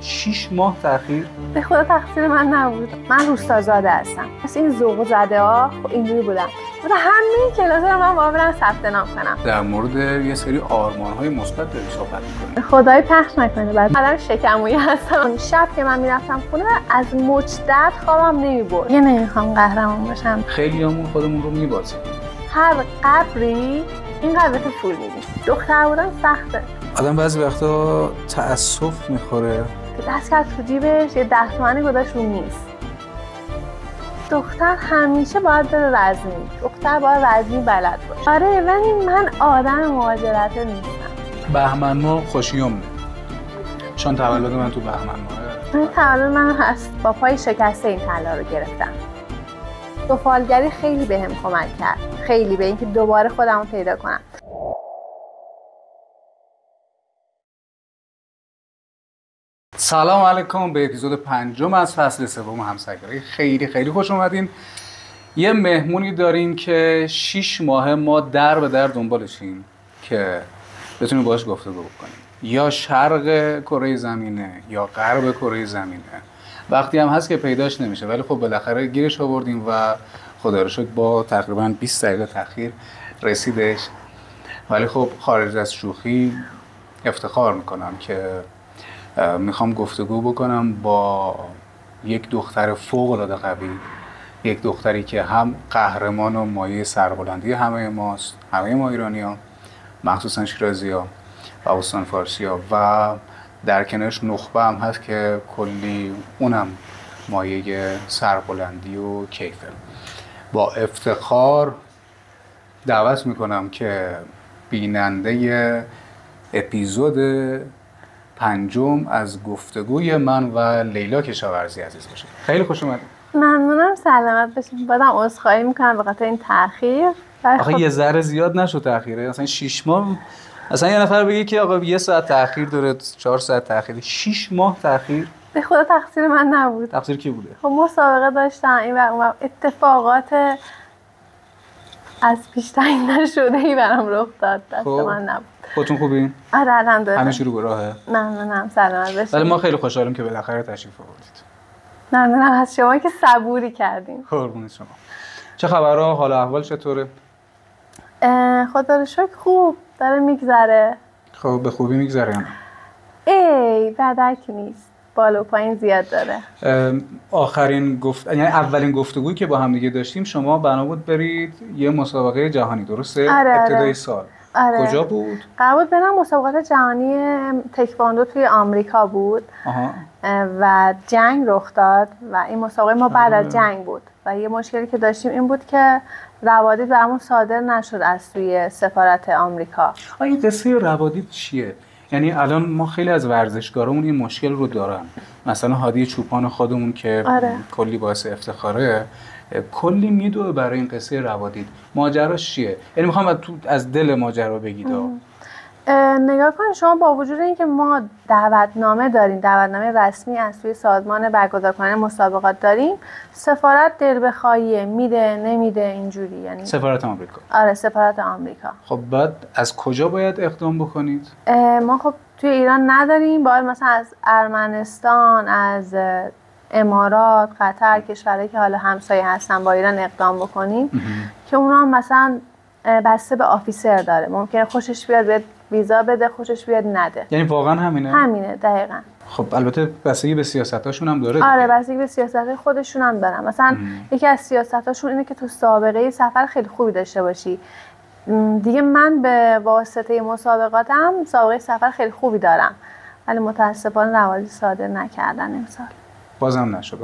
6 ماه تأخیر؟ به خدا تقصیر من نبود. من روستازاده هستم. پس این ذوق زده ها اینجوری بودن. مثلا همه کلاس‌ها رو من باید برم ثبت نام کنم. در مورد یه سری آرمان‌های مثبت داری صحبت می‌کنی. خدای پخش نکنه. بعد آدم شکمویی هستم. شب که من میرفتم خونه از مجدد خوابم نمیبرد. یه نمیخوام قهرمان باشم. خیلیامون خودمون رو می‌بازیم. هر قبری اینقدر به تو پول میدی. دختر بودن سخته. آدم بعضی وقتا تأسف می‌خوره. دست کرد تو جیبش یه 10 تومانی گذاشت رو میز. دختر همیشه باید بره رزمی. دختر باید رزمی بلد باشه. آره ولی من آدم مهاجرته نیستم. بهمن ماه خوشیومه. چون تولد من تو بهمن ماه. تولد من هست. با پای شکسته این طلا رو گرفتم. سفالگری خیلی بهم کمک کرد. خیلی به اینکه دوباره خودم رو پیدا کنم. سلام علیکم به اپیزود 5 از فصل 3 همسایگری. خیلی خوش اومدین. یه مهمونی داریم که 6 ماه ما در به در دنبالشیم که بتونیم باهاش گفتگو بکنیم. یا شرق کره زمینه یا غرب کره زمینه. وقتی هم هست که پیداش نمیشه، ولی خب بالاخره گیرش آوردیم و خدا رو شکر با تقریبا 20 دقیقه تاخیر رسیدش. ولی خب خارج از شوخی افتخار میکنم که میخوام گفتگو بکنم با یک دختر فوق‌العاده قوی، یک دختری که هم قهرمان و مایه سربلندی همه ماست، همه ما ایرانی‌ها، مخصوصا شیرازی‌ها و استان فارسی‌ها، و در کنارش نخبه هم هست که کلی اونم مایه سربلندی و کیفه. با افتخار دعوت میکنم که بیننده اپیزود 5 از گفتگوی من و لیلا کشاورزی عزیز باشه. خیلی خوش اومدید. ممنونم. سلامت باشین. بازم عذرخواهی میکنم به خاطر این تأخیر. آخه یه ذره زیاد نشد تأخیره. اصلا 6 ماه. اصلا یه نفر بگه که آقا 1 ساعت تأخیر داره، 4 ساعت تأخیر، 6 ماه تأخیر. به خدا تقصیر من نبود. تقصیر کی بوده؟ خب مسابقه داشتم این و اون اتفاقات از پیش تعیین نشده‌ای برام رخ داد. دست من نبود. خودتون خوبین؟ آره الحمدلله. همه چی رو به راهه؟ ممنونم. سلامت باشید. ولی ما خیلی خوشحالیم که بالاخره تشریف آوردید. ممنونم از شما که صبوری کردین. قربونت شما. چه خبرها؟ حال احوال چطوره؟ خدا رو شکر خوب داره میگذره. خب به خوبی میگذره یا نه؟ بدک نیست. بالا و پایین زیاد داره. یعنی اولین گفتگویی که با هم دیگه داشتیم شما بنا بود برید یه مسابقه جهانی، درسته؟ ابتدای سال. آره. کجا بود؟ قرار بود برم مسابقات جهانی تکواندو توی آمریکا بود. و جنگ رخ داد و این مسابقه ما بعد از جنگ بود و یه مشکلی که داشتیم این بود که روادید برامون صادر نشد از سوی سفارت آمریکا. این قصه روادید چیه؟ یعنی الان ما خیلی از ورزشکارامون این مشکل رو دارن. مثلا هادی چوپان خودمون که کلی باعث افتخاره، کلی میدوه برای این قصه روادید. ماجراش چیه؟ یعنی میخوام از دل ماجرا بگید. نگاه کنید شما، با وجود اینکه ما دعوتنامه داریم، دعوتنامه رسمی از سوی سازمان برگزار کننده مسابقات داریم، سفارت دل بخواهیه میده نمیده اینجوری. یعنی سفارت آمریکا. آره سفارت آمریکا. خب بعد از کجا باید اقدام بکنید؟ ما خب توی ایران نداریم، باید مثلا از ارمنستان، از امارات، قطر، کشورهایی که حالا همسایه هستن با ایران اقدام بکنیم که اونا هم مثلا بسته به آفیسر داره. ممکنه خوشش بیاد ویزا بده، خوشش بیاد نده. یعنی واقعا همینه؟ همینه دقیقاً. خب البته بستگی به سیاستاشون هم داره. آره بستگی به سیاست خودشون هم دارن. مثلا یکی از سیاستاشون اینه که تو سابقه سفر خیلی خوبی داشته باشی. دیگه من به واسطه مسابقاتم سابقه سفر خیلی خوبی دارم، ولی متاسفانه روادید صادر نکردن امسال. بازم نشد.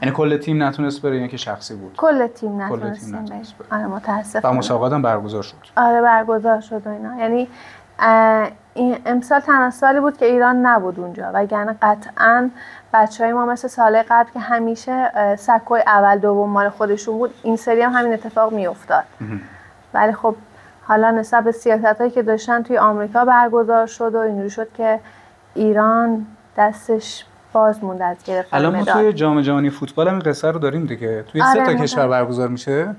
یعنی کل تیم نتونست بره یا که شخصی بود؟ کل تیم نتونست بره. آره متاسفانه. و مسابقات هم برگزار شد. آره برگزار شد و اینا. یعنی این امسال تنها سالی بود که ایران نبود اونجا، وگرنه قطعاً بچهای ما مثل سال قبل که همیشه سکوی اول دوم مال خودشون بود، این سری هم همین اتفاق میافتاد. ولی خب حالا نسبت به سیاستایی که داشتن توی آمریکا برگزار شد و اینجوری شد که ایران دستش باز موند از گرفتن مدال. الان ما توی جام جهانی فوتبال هم این قصه رو داریم دیگه. توی 3 تا کشور برگزار میشه.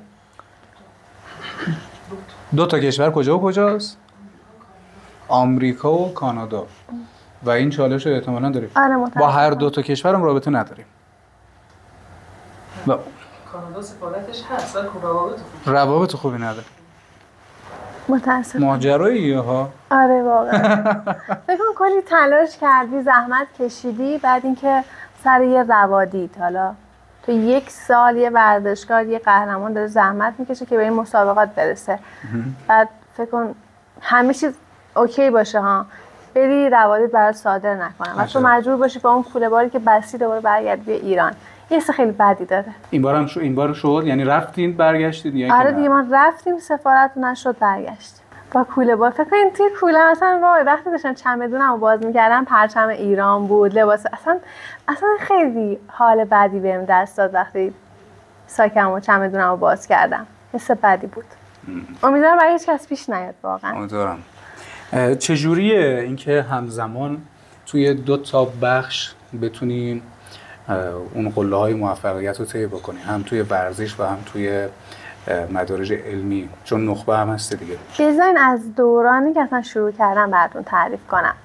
2 تا کشور کجا و کجاست؟ آمریکا و کانادا. و این چالش رو احتمالاً داریم. با هر دو تا کشورم رابطه نداریم. کانادا سفارتش هست ولی روابط خوبی نداره. متاسفم. ماجراییه ها. آره واقعا. فکر کنم کلی تلاش کردی، زحمت کشیدی، بعد اینکه سر یه روادید، حالا تو 1 سال یه ورزشکار، یه قهرمان داره زحمت میکشه که به این مسابقات برسه. بعد فکر کن همه چیز اوکی باشه ها، بری روادید برات صادر نکنن و تو مجبور باشی با اون کوله باری که بستی دوباره برگردی به ایران. یه حس خیلی بدی داره. این بار شد، یعنی رفتین برگشتید یا آره دیگه، ما رفتیم سفارت نشد برگشتیم با کوله بار. فکر کنید توی کوله مثلا وای وقتی داشتن چمدونمو باز می‌کردم پرچم ایران بود، لباس اصلا خیلی حال بدی بهم دست داد وقتی ساکمو چمدونمو باز کردم. حس بدی بود. امیدوارم برای هیچ کس پیش نیاد واقعا. امیدوارم. چجوریه اینکه همزمان توی 2 تا بخش بتونین اون قله‌های موفقیت رو طی بکنی، هم توی ورزش و هم توی مدارج علمی، چون نخبه هم هستی دیگه؟ بذارین از دورانی که اصلا شروع کردم براتون تعریف کنم.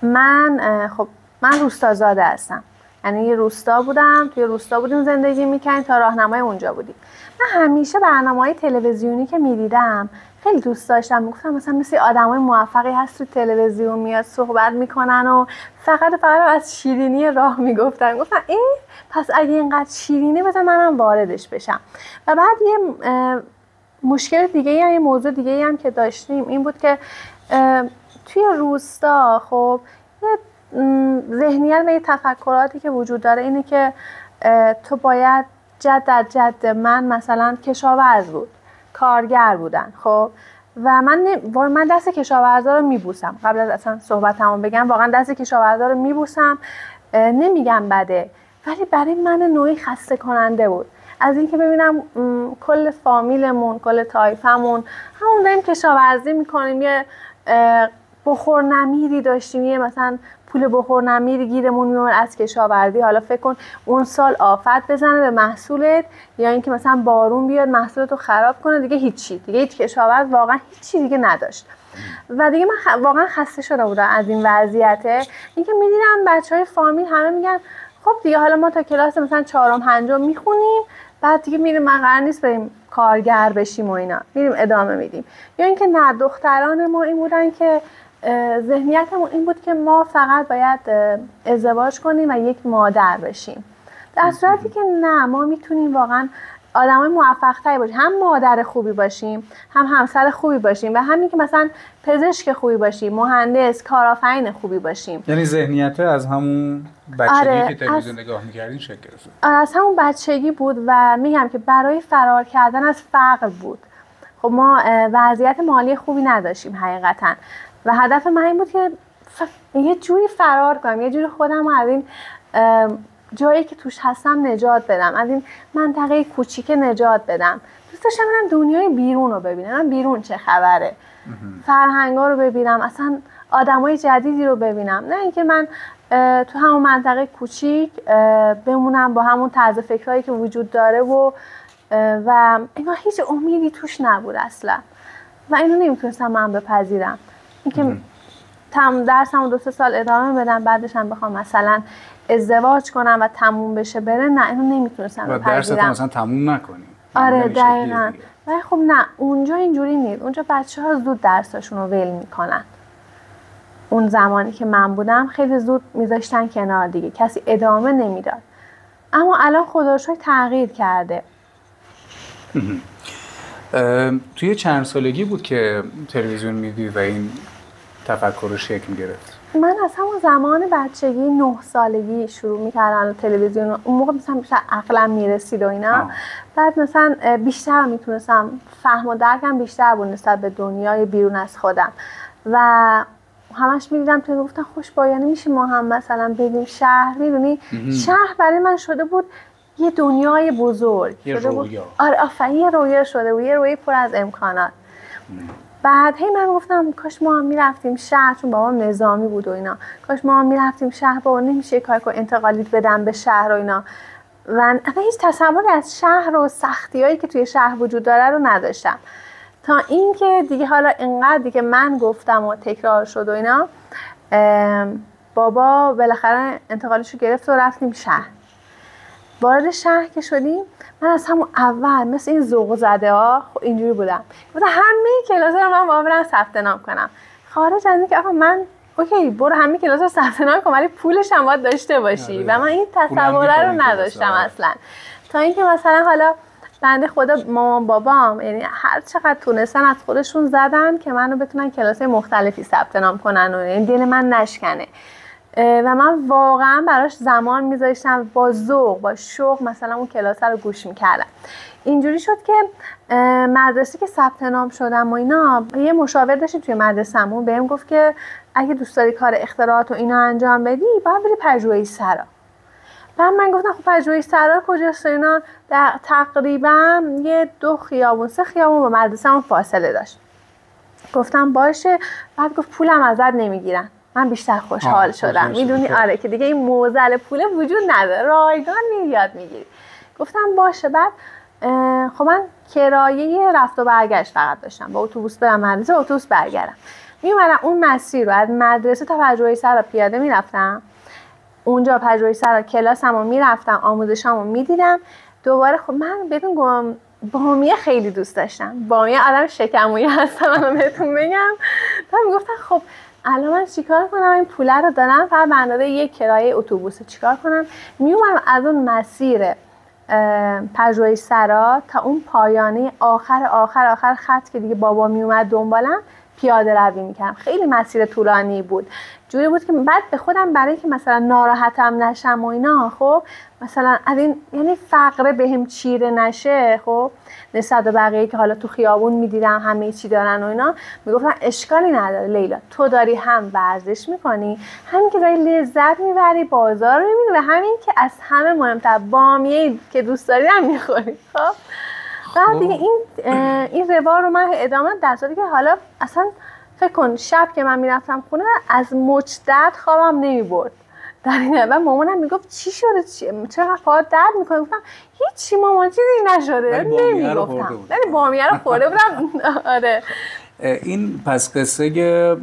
من روستازاده هستم، یعنی یه روستا بودم، توی روستا بودیم زندگی می‌کردیم تا راهنمای اونجا بودیم. من همیشه برنامه‌های تلویزیونی که می‌دیدم خیلی دوست داشتم. میگفتم مثلا مثل آدمای موفقی هست تو تلویزیون میاد صحبت میکنن و فقط از شیرینی راه میگفتن. گفتم پس اگه اینقدر شیرینی بذار منم واردش بشم. و بعد یه مشکل دیگه یا یه موضوع دیگه هم که داشتیم این بود که توی روستا خب یه ذهنیت و یه تفکراتی که وجود داره اینه که تو باید جد من مثلا کشاورز بود، کارگر بودن خب، و من دست کشاورزا رو میبوسم. قبل از اصلا صحبتمو بگم واقعا دست کشاورزا رو میبوسم. نمیگم بده، ولی برای من نوعی خسته کننده بود از اینکه ببینم کل فامیلمون، کل طایفمون همون داریم کشاورزی میکنیم، یه بخور نمیری داشتیم، یه مثلا پول بخور نمیری گیرمون میومد از کشاورزی. حالا فکر کن اون سال آفت بزنه به محصولت یا اینکه مثلا بارون بیاد محصولتو خراب کنه، دیگه هیچ کشاورز واقعا هیچی دیگه نداشت. و دیگه من واقعا خسته شده بودم از این وضعیته. اینکه میدیدم بچهای فامیل همه میگن خب دیگه حالا ما تا کلاس مثلا 4م 5م میخونیم، بعد دیگه میریم، من قرار نیست بریم کارگر بشیم و اینا، میریم ادامه میدیم. یا اینکه نه، دختران ما این بودن که ذهنیتمون این بود که ما فقط باید ازدواج کنیم و یک مادر بشیم، در صورتی که نه، ما میتونیم واقعا آدمای موفق‌تری باشیم، هم مادر خوبی باشیم، هم همسر خوبی باشیم و همین که مثلا پزشک خوبی باشیم، مهندس، کارآفرین خوبی باشیم. یعنی ذهنیت از همون بچگی که تلویزیون نگاه می‌کردین شکل گرفت. از همون بچگی بود و میگم که برای فرار کردن از فقر بود. خب ما وضعیت مالی خوبی نداشتیم حقیقتاً و هدف من این بود که یه جوری فرار کنم، یه جوری خودم از این جایی که توش هستم نجات بدم، از این منطقه کوچیک نجات بدم. دوست داشتم برم دنیای بیرون رو ببینم، بیرون چه خبره، فرهنگا رو ببینم، اصلا آدمای جدیدی رو ببینم، نه اینکه من تو همون منطقه کوچیک بمونم با همون طرز فکرایی که وجود داره و اینا هیچ امیدی توش نبود اصلا و اینو نمیتونستم من بپذیرم. اینکه درسمو 2-3 سال ادامه بدم بعدش هم بخوام مثلا ازدواج کنم و تموم بشه بره، نه اینو نمیتونستم بپذیرم. و درستو مثلا تموم نکنی. آره دقیقاً. ولی خب نه، اونجا اینجوری نیست. اونجا بچه‌ها زود درساشون رو ول میکنن. اون زمانی که من بودم خیلی زود میذاشتن کنار دیگه، کسی ادامه نمیداد. اما الان خدا رو شکر تغییر کرده. توی چند سالگی بود که تلویزیون میدید و این تفکر رو شکل گرفت؟ من از همون زمان بچگی 9 سالگی شروع میکردم تلویزیون. اون موقع مثلا بیشتر عقلم میرسید و اینا. بعد مثلا بیشتر میتونستم فهم و درکم بیشتر بود نسبت به دنیای بیرون از خودم و همش میدیدم تو گفتن خوش بایانه میشه ما هم مثلا بریم شهر. میدونی شهر برای من شده بود یه دنیای بزرگ، یه رویا. آره آفرین، یه رویا شده بود، یه رویا پر از امکانات. بعد من گفتم کاش ما هم میرفتیم شهر، چون بابام نظامی بود و اینا، کاش ما هم میرفتیم شهر، بابا نمیشه کار کنم انتقالیت بدم به شهر و اینا. و هیچ تصوری از شهر و سختیایی که توی شهر وجود داره رو نداشتم تا اینکه دیگه حالا اینقدر دیگه من گفتم و تکرار شد و اینا، بابا بالاخره انتقالش رو گرفت و رفتیم شهر. وارد شهر که شدیم من از همون اول مثل این ذوق زده ها اینجوری بودم، گفتم همه کلاس‌ها رو من برم ثبت نام کنم. خارج از اینکه آقا من اوکی برو همه کلاس رو ثبت نام کن ولی پولش هم باید داشته باشی و من این تصوره رو نداشتم اصلا. تا اینکه مثلا حالا بنده خدا مامان بابام یعنی هر چقدر تونستن از خودشون زدن که منو بتونن کلاس‌های مختلفی ثبت نام کنن و این دل من نشکنه و من واقعا براش زمان میذاشتم، با ذوق با شوق مثلا اون کلاس رو گوش میکردم. اینجوری شد که مدرسه که ثبت نام شدم و اینا، یه مشاور داشتیم توی مدرسه‌مون بهم گفت که اگه دوست داری کار اختراعات و اینا انجام بدی باید بری پژوهش سرا. بعد من گفتم خب پژوهش سرا کجاست؟ اینا تقریبا یه 2 خیابون 3 خیابون با مدرسه‌مون فاصله داشت. گفتم باشه. بعد گفت پولم ازت نمیگیرن. من بیشتر خوشحال شدم، میدونی آره که دیگه این موزل پول وجود نداره، رایگان یاد میگیری. گفتم باشه. بعد خب من کرایه رفت و برگشت فقط داشتم، با اتوبوس برم مدرسه، اتوبوس برگردم. میومدم اون مسیر رو از مدرسه تا پژوهش سرا پیاده میرفتم، اونجا پژوهش سرا کلاسمو میرفتم، آموزشامو میدیدم دوباره. خب من بدون بامیه خیلی دوست داشتم، بامیه آدم شکمویی هستم من بهتون بگم. بعد میگفتم خب الان من چیکار کنم، این پوله رو دارم فقط به اندازه یک کرایه اتوبوس، چیکار کنم؟ میومدم از اون مسیر پژوهش سرا تا اون پایانه آخر خط که دیگه بابا میومد دنبالم پیاده روی میکردم. خیلی مسیر طولانی بود، جوری بود که بعد به خودم برای که مثلا ناراحتم نشم و اینا، خب مثلا از این یعنی فقره بهم چیره نشه، خب نسبت به بقیه که حالا تو خیابون میدیدم همه چی دارن و اینا، میگفتن اشکالی نداره لیلا، تو داری هم ورزش میکنی، همین که داری لذت میبری، بازار رو میبینی و همین که از همه مهمتر بامیه که دوست داری هم میخوری. خب بعد دیگه این روال رو من ادامه در صورتی که حالا اصلا فکر کن شب که من میرفتم خونه از مجدد خوابم نمیبرد. در این حال مامانم میگفت چی شده، چرا پاهات درد میکنه؟ گفتم هیچی مامان چیزی نشده، نمیگفتم ولی بامیه رو خورده بودم. آره این پس قصه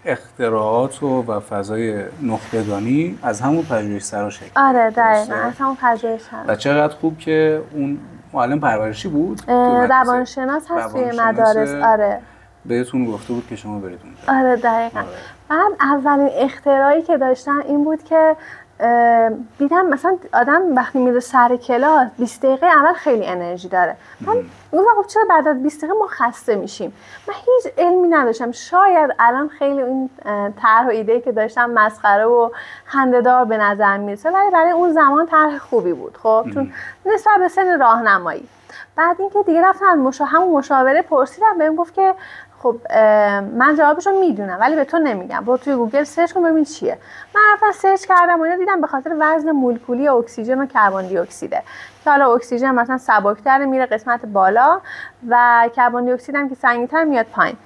اختراعات و فضای نخبگانی از همون پژوهش سرا شکل. آره دقیقاً از همون پژوهش سرا. و چقدر خوب که اون معلم پرورشی بود، روانشناس هست توی مدارس. آره بهتون گفته بود که شما برید اونجا. آره دقیقاً. بعد اولین اختراعی که داشتن این بود که دیدم مثلا آدم وقتی میره سر کلاس 20 دقیقه اول خیلی انرژی داره. من گفتم خب چرا بعد از 20 دقیقه ما خسته میشیم؟ من هیچ علمی نداشتم، شاید الان خیلی این طرح و ایده که داشتم مسخره و خنده‌دار به نظر میرسه، ولی برای اون زمان طرح خوبی بود. خب چون نسبت به سن راهنمایی. بعد اینکه دیگه رفتم از همون مشاوره پرسیدم، بهم گفت که خب من جوابشو میدونم ولی به تو نمیگم، برو توی گوگل سرچ کن ببین چیه. من رفتم سرچ کردم و اینا، دیدم به خاطر وزن مولکولی اکسیژن و کربن دی اکسیده که حالا اکسیژن مثلا سبک‌تر میره قسمت بالا و کربن دی اکسید هم که سنگین‌تر میاد پایین.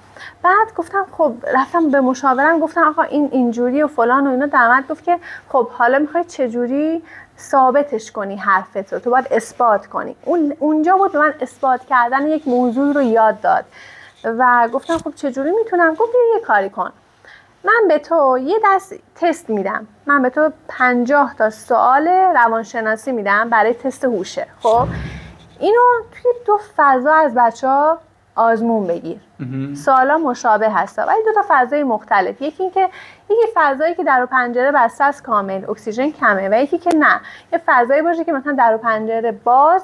بعد گفتم خب رفتم به مشاورم گفتم آقا این اینجوری و فلان و اینا، درآمد گفت که خب حالا میخوای چجوری ثابتش کنی حرفت رو، تو باید اثبات کنی. اونجا بود من اثبات کردن یک موضوع رو یاد داد و گفتم خب چجوری میتونم؟ گفت یه کاری کن، من به تو یه دست تست میدم، من به تو 50 تا سوال روانشناسی میدم برای تست هوشه. خب اینو توی 2 فضا از بچه‌ها آزمون بگیر. سوالا مشابه هستا ولی 2 تا فضای مختلف. یکی فضایی که در و پنجره بسته است کامل، اکسیژن کمه، و یکی که نه، یه فضایی باشه که مثلا در و پنجره باز،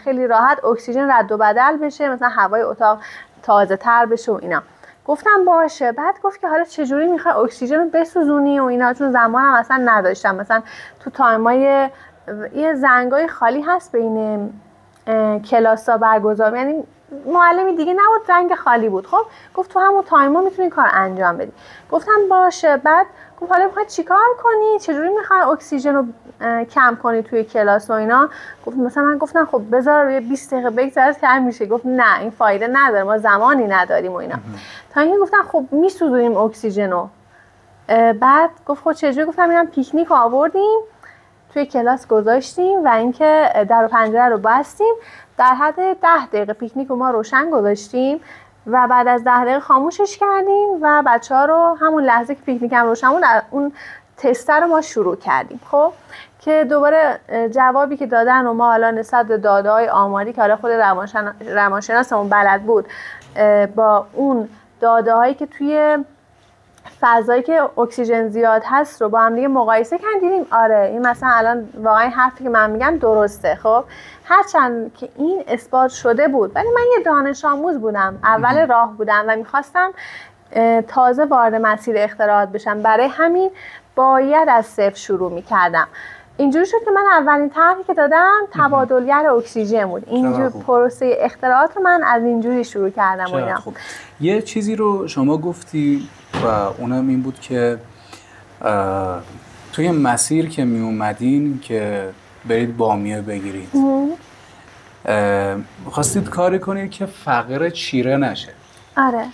خیلی راحت اکسیژن رد و بدل بشه، مثلا هوای اتاق تازه تر بشه و اینا. گفتم باشه. بعد گفت که حالا چجوری میخوای اکسیژن رو بسوزونی و اینا، چون زمانم اصلا نداشتم. مثلا تو تایمای یه زنگای خالی هست بین کلاسا برگزار، یعنی معلمی دیگه نبود، زنگ خالی بود. خب گفت تو همون تایما میتونی کار انجام بدی. گفتم باشه. بعد گفت حالا میخوای چیکار کنی، چجوری میخوای اکسیژن رو کم کنی توی کلاس و اینا؟ گفت مثلا من گفتم خب بذار یه 20 دقیقه بگذره کم میشه. گفت نه این فایده نداره، ما زمانی نداریم و اینا. تا اینکه گفتم خب میسوزونیم اکسیژن رو. بعد گفت خب چجوری؟ گفتم میرم پیکنیک آوردیم توی کلاس گذاشتیم و اینکه در و پنجره رو بستیم، در حد 10 دقیقه پیکنیک رو ما روشن گذاشتیم و بعد از 10 دقیقه خاموشش کردیم و بچه‌ها رو همون لحظه که پیکنیک هم روشن بود اون تستر رو ما شروع کردیم. خب که دوباره جوابی که دادن و ما حالا نسبت به داده‌های آماری که حالا خود روانشناسمون بلد بود با اون داده‌هایی که توی فضایی که اکسیژن زیاد هست رو با هم دیگه مقایسه کردیم، آره این مثلا الان واقعا حرفی که من میگم درسته. خب هرچند که این اثبات شده بود ولی من یه دانش آموز بودم، اول راه بودم و میخواستم تازه وارد مسیر اختراعات بشم، برای همین باید از صفر شروع میکردم. اینجوری شد که من اولین طرحی که دادم تبادلگر اکسیژن بود. اینجور پروسه اختراعات رو من از اینجوری شروع کردم. خوب. یه چیزی رو شما گفتی و اونم این بود که توی مسیر که می اومدین که برید بامیه بگیرید خواستید کاری کنید که فقر چیره نشه. آره.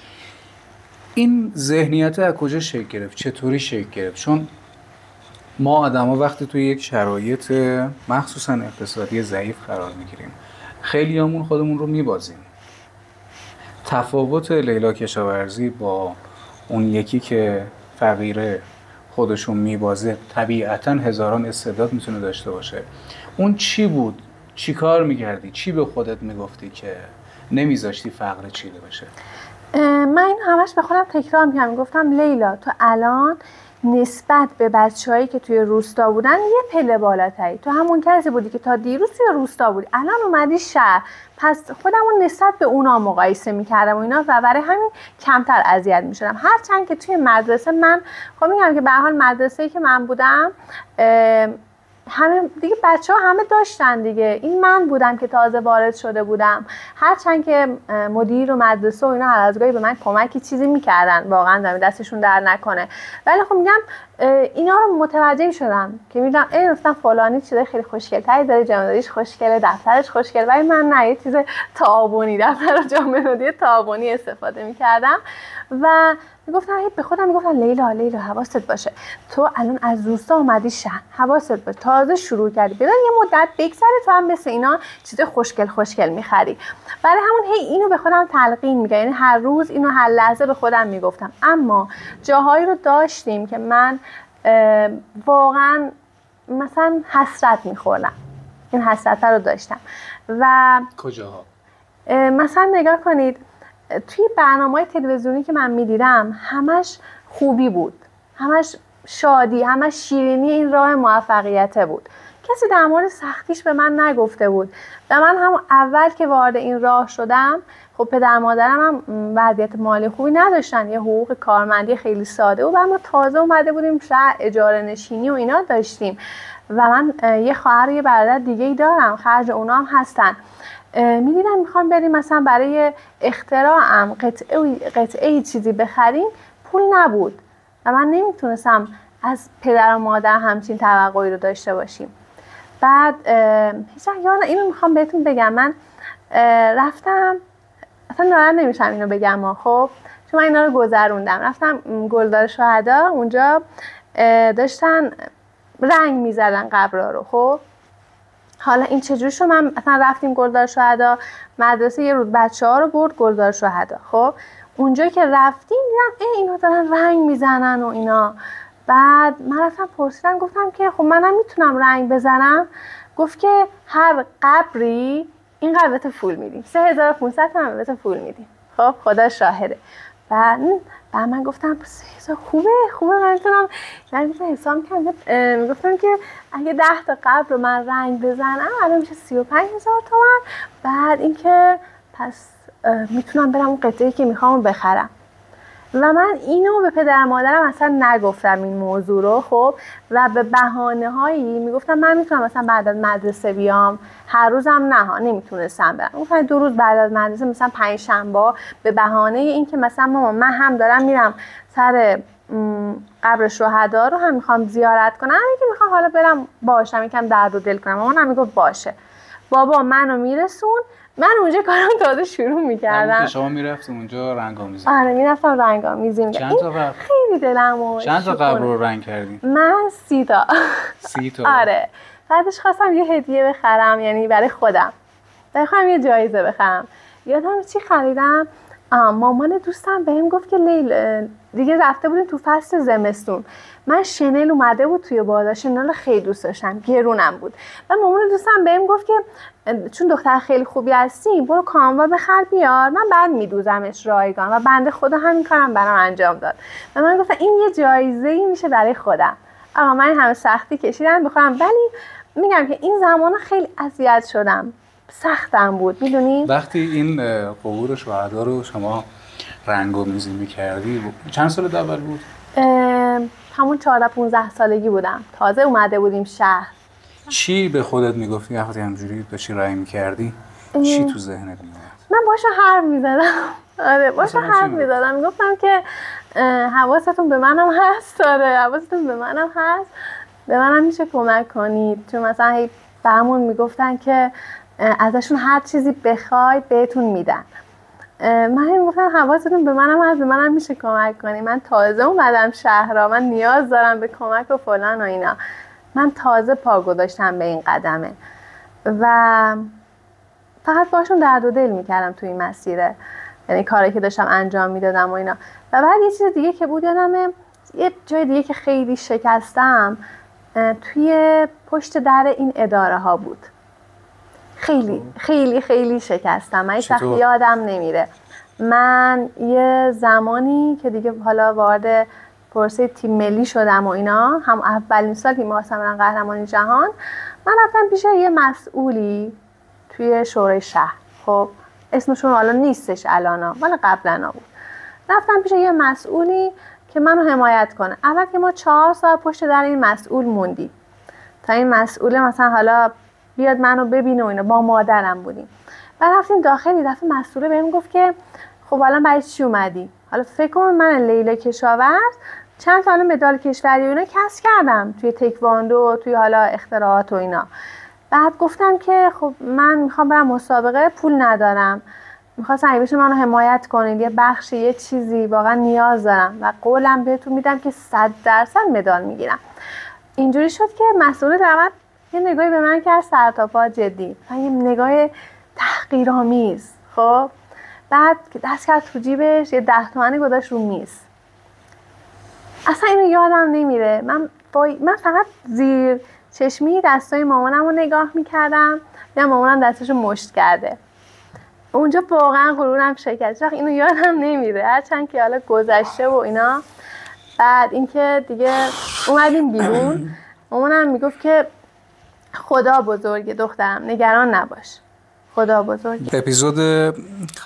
این ذهنیت از کجا شکل گرفت؟ چطوری شکل گرفت؟ چون ما آدما وقتی توی یک شرایط مخصوصا اقتصادی ضعیف قرار میگیریم خیلیامون خودمون رو میبازیم. تفاوت لیلا کشاورزی با اون یکی که فقیره خودشون میبازه طبیعتاً هزاران استعداد میتونه داشته باشه. اون چی بود؟ چی کار میکردی؟ چی به خودت میگفتی که نمیذاشتی فقر چیده بشه؟ من همش به خودم تکرار میکنم، گفتم لیلا تو الان نسبت به بچه‌هایی که توی روستا بودن یه پله بالاتری، تو همون کسی بودی که تا دیروز توی روستا بودی، الان اومدی شهر، پس خودمون نسبت به اونا مقایسه میکردم و اینا و برای همین کمتر اذیت میشدم. هرچند که توی مدرسه من خب میگم که به هر حال مدرسه‌ای که من بودم همه دیگه بچه‌ها همه داشتن دیگه، این من بودم که تازه وارد شده بودم. هرچند که مدیر و مدرسه و اینا هر از گاهی به من کمکی چیزی میکردن، واقعا دستشون در نکنه، ولی خب میگم اینا رو متوجه شدم که میگم ای مثلا فلانی چیز خیلی خوشگل‌تری داره، جامداریش خوشگله، دفترش خوشگله، ولی من نه، یه چیز تعاونی، دفتر و جامداری تعاونی استفاده میکردم و میگفتم به خودم میگفتم لیلا حواست باشه، تو الان از روستا اومدی شهر، حواست باشه، تازه شروع کردی، ببین یه مدت بگذره تو هم مثل اینا چیز خوشگل میخری. برای همون هی اینو به خودم تلقین میگم، یعنی هر روز اینو هر لحظه به خودم میگفتم. اما جاهایی رو داشتیم که من واقعا مثلا حسرت میخوردم، این حسرت رو داشتم. و کجاها؟ مثلا نگاه کنید توی برنامه‌های تلویزیونی که من می‌دیدم همش خوبی بود، همش شادی، همش شیرینی این راه موفقیت بود. کسی در مورد سختیش به من نگفته بود و من هم اول که وارد این راه شدم، خب پدر مادرم هم وضعیت مالی خوبی نداشتن، یه حقوق کارمندی خیلی ساده و ما تازه اومده بودیم شهر، اجاره نشینی و اینا داشتیم و من یه خواهر و یه برادر دیگه ای دارم، خرج اونا هم هستن. می‌دیدم میخوام بریم مثلا برای اختراعم قطعه چیزی بخریم، پول نبود و من نمیتونستم از پدر و مادر همچین توقعی رو داشته باشیم. بعد اینو میخوام بهتون بگم، من رفتم، اصلا ناراحت نمیشم اینو بگم خب، چون من اینا رو گذروندم، رفتم گلدار شهدا، اونجا داشتن رنگ میزدن قبرها رو. خب حالا این چجوری شد؟ من مثلا رفتیم گلدار شهدا، مدرسه یه روز بچه‌ها رو برد گلدار شهدا. خب اونجا که رفتیم دیدم اینا دارن رنگ میزنن و اینا. بعد من رفتم پرسیدم، گفتم که خب منم میتونم رنگ بزنم؟ گفت که هر قبری اینقدر بهت پول میدیم، 3500 تومان بهت پول میدیم. خب خدا شاهده. بعد من گفتم 3000 خوبه، من میتونم رنگ بزنم. حساب کردم میگفتم که اگه 10 تا قبر رو من رنگ بزنم الان میشه 35000 تومان. بعد اینکه پس میتونم برم اون قطعه‌ای که میخوام بخرم. و من اینو به پدر مادرم اصلا نگفتم این موضوع رو. خب و به بهانه‌هایی میگفتم من میتونم مثلا بعد از مدرسه بیام، هر روزم نه نمیتونستم برم، گفتم 2 روز بعد از مدرسه مثلا 5 شنبه، به بهانه این که مثلا مامان من هم دارم میرم سر قبر شهدا رو هم میخوام زیارت کنم، همین که میخوام حالا برم باشم یکم درد و دل کنم. مامانم میگفت باشه. بابا منو میرسون، من اونجا کارم تازه شروع میکردم. شما میرفتیم اونجا رنگ‌آمیزی؟ آره میرفتم رنگ‌آمیزی میکردم. چند تا قبر؟ خیلی دلمو چند تا قبر رو رنگ کردی؟ من 30 تا. 30 تا؟ آره. بعدش خواستم یه هدیه بخرم، یعنی برای خودم یه جایزه بخرم. یادم چی خریدم؟ مامان دوستم بهم گفت که لیل دیگه رفته بودیم تو فصل زمستون، من شنل اومده بود توی بازار، شنل خیلی دوست داشتم، گرونم بود و مامان دوستم بهم گفت که چون دختر خیلی خوبی هستی برو کانوا بخر بیار، من بعد میدوزمش رایگان. و بنده خدا همین کارم برام انجام داد و من گفتم این یه جایزه‌ای میشه برای خودم. من همه سختی کشیدم بخورم، ولی میگم که این زمان خیلی اذیت شدم، سختم بود. میدونی وقتی این قبور شهدا رو شما رنگ‌آمیزی می‌کردی چند سال اول بود؟ همون 14-15 سالگی بودم، تازه اومده بودیم شهر. چی به خودت میگفتی وقتی همجوری داشتی رنگ می‌کردی؟ چی تو ذهنت میومد؟ من باشو حرف می‌زدم. آره باشو حرف می‌زدم، میگفتم که حواستون به منم هست، آره حواستون به منم هست، به منم میشه کمک کنید. چون مثلا برامون میگفتن که ازشون هر چیزی بخواید بهتون میدن. من میگفتم حواستون به منم هست، به منم میشه کمک کنی، من تازه اومدم شهرها، من نیاز دارم به کمک و فلان و اینا. من تازه پا گذاشتم به این قدمه و فقط باشون درد و دل میکردم توی این مسیره، یعنی کاری که داشتم انجام میدادم و اینا. و بعد یه چیز دیگه که بود، یادمه یه جای دیگه که خیلی شکستم توی پشت در این اداره ها بود. خیلی خیلی خیلی شکستم، من هیچ وقت یادم نمیره. من یه زمانی که دیگه حالا وارد پروسه تیم ملی شدم و اینا، هم اولین سال که می‌خواستم برم قهرمانی جهان، من رفتم پیش یه مسئولی توی شورای شهر. خب اسمشون حالا نیستش الانا، ولی قبلا بود. رفتم پیش یه مسئولی که منو حمایت کنه. اول که ما 4 ساعت پشت در این مسئول موندیم تا این مسئول مثلا حالا بیاد منو ببینه و اینا. با مادرم بودیم. بعد رفتیم داخل، دفعه مسئول بهم گفت که خب حالا برای چی اومدی؟ حالا فکر کن من لیلا کشاورز چند تا مدال کشوری و اینا کسب کردم توی تکواندو، توی حالا اختراعات و اینا. بعد گفتم که خب من میخوام برم مسابقه، پول ندارم، میخواستم اگه بشه منو حمایت کنید، یه بخشی یه چیزی واقعا نیاز دارم و قولم بهتون میدم که 100% مدال میگیرم. اینجوری شد که مسئول دعوت یه نگاهی به من کرد سر تا پا جدی، یه نگاه تحقیرآمیز. خب بعد دست کرد تو جیبش، یه 10 تومانی گذاشت رو میز. اصلا اینو یادم نمیره. من فقط زیر چشمی دستای مامانم رو نگاه میکردم، یا مامانم دستشو مشت کرده. اونجا واقعا غرورم شکست. اینو یادم نمیره، هرچند که حالا گذشته و اینا. بعد اینکه دیگه اومدیم بیرون، مامانم میگفت که خدا بزرگه دخترم، نگران نباش، خدا بزرگه. اپیزود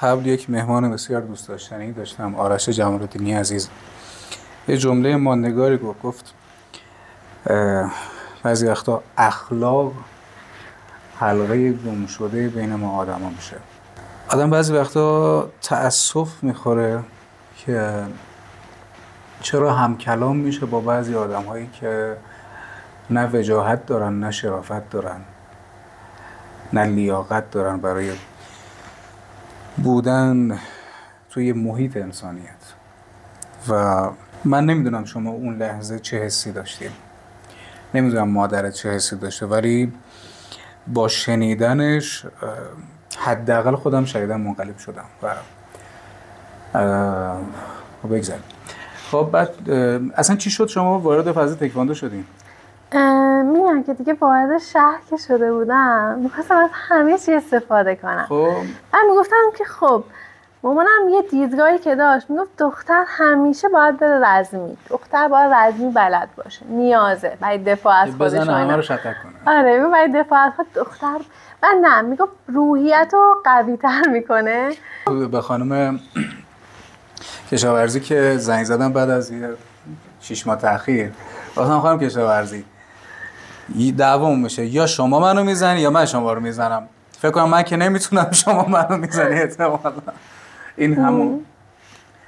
قبل یک مهمان بسیار دوست داشتنی داشتم، آرش جمال‌الدینی عزیز. یه جمله ماندگاری گفت بعضی وقتا اخلاق حلقه گم شده بین ما آدما میشه. آدم بعضی وقتا تأسف میخوره که چرا همکلام میشه با بعضی آدم‌هایی که نه وجاهت دارن، نه شرافت دارن، نه لیاقت دارن برای بودن توی محیط انسانیت. و من نمیدونم شما اون لحظه چه حسی داشتید، نمیدونم مادرت چه حسی داشته، ولی با شنیدنش حداقل خودم شنیدم منقلب شدم و بگذاریم. خب بعد اصلا چی شد شما وارد فاز تکواندو شدین؟ میگم که دیگه وارد شهر که شده بودم میخواستم از همه چی استفاده کنم. خب من میگفتم که خب مامانم یه دیدگاهی که داشت میگفت دختر همیشه باید بره رزمی، دختر باید رزمی بلد باشه، نیازه برای دفاع از خودش. بزنه همه رو شتک کنه. آره میگفت برای دفاع از خود دختر. من نه، میگفت روحیت رو قوی تر میکنه. به خانم کشاورزی که زنگ زدم بعد از 6 ماه تأخیر، گفتم خانم کشاورزی دعوام میشه، یا شما منو میزنی یا من شما رو میزنم. فکر کنم من که نمیتونم شما منو میزنی احتمالاً. این همون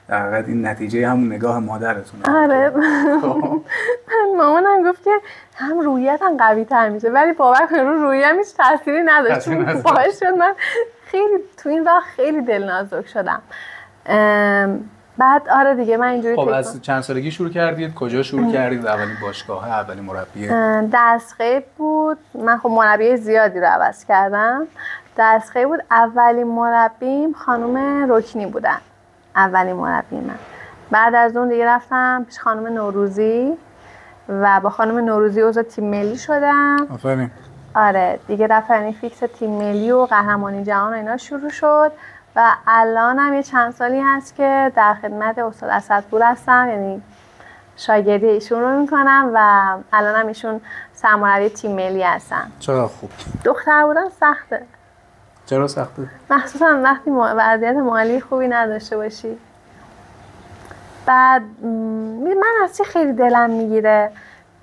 در حقیقت این نتیجه همون نگاه مادرتونه. آره مامانم گفت که هم روحیتم قوی تر میشه، ولی باور کن رو روحیم هیچ تأثیری نداشت. باعث شد من خیلی تو این راه خیلی دلنازک شدم. بعد آره دیگه من اینجوری خب از چند سالگی شروع کردید؟ کجا شروع کردید؟ اولین باشگاه، اولین مربی؟ دستقیب بود. من خب مربی زیادی رو عوض کردم. دستقیب بود. اولین مربیم خانم رکنی بودن. اولین مربی من. بعد از اون دیگه رفتم پیش خانم نوروزی و با خانم نوروزی عضو تیم ملی شدم. آفرین. آره دیگه رفتنی فیکس تیم ملی و قهرمانی جهان و اینا شروع شد و الان هم یه چند سالی هست که در خدمت استاد اسدپور هستم، یعنی شاگردی ایشون رو میکنم و الان هم ایشون سرمربی تیم ملی هستن. چقدر خوب. دختر بودن سخته. چرا سخته؟ مخصوصا وقتی وضعیت مالی خوبی نداشته باشی. بعد من از چی خیلی دلم میگیره،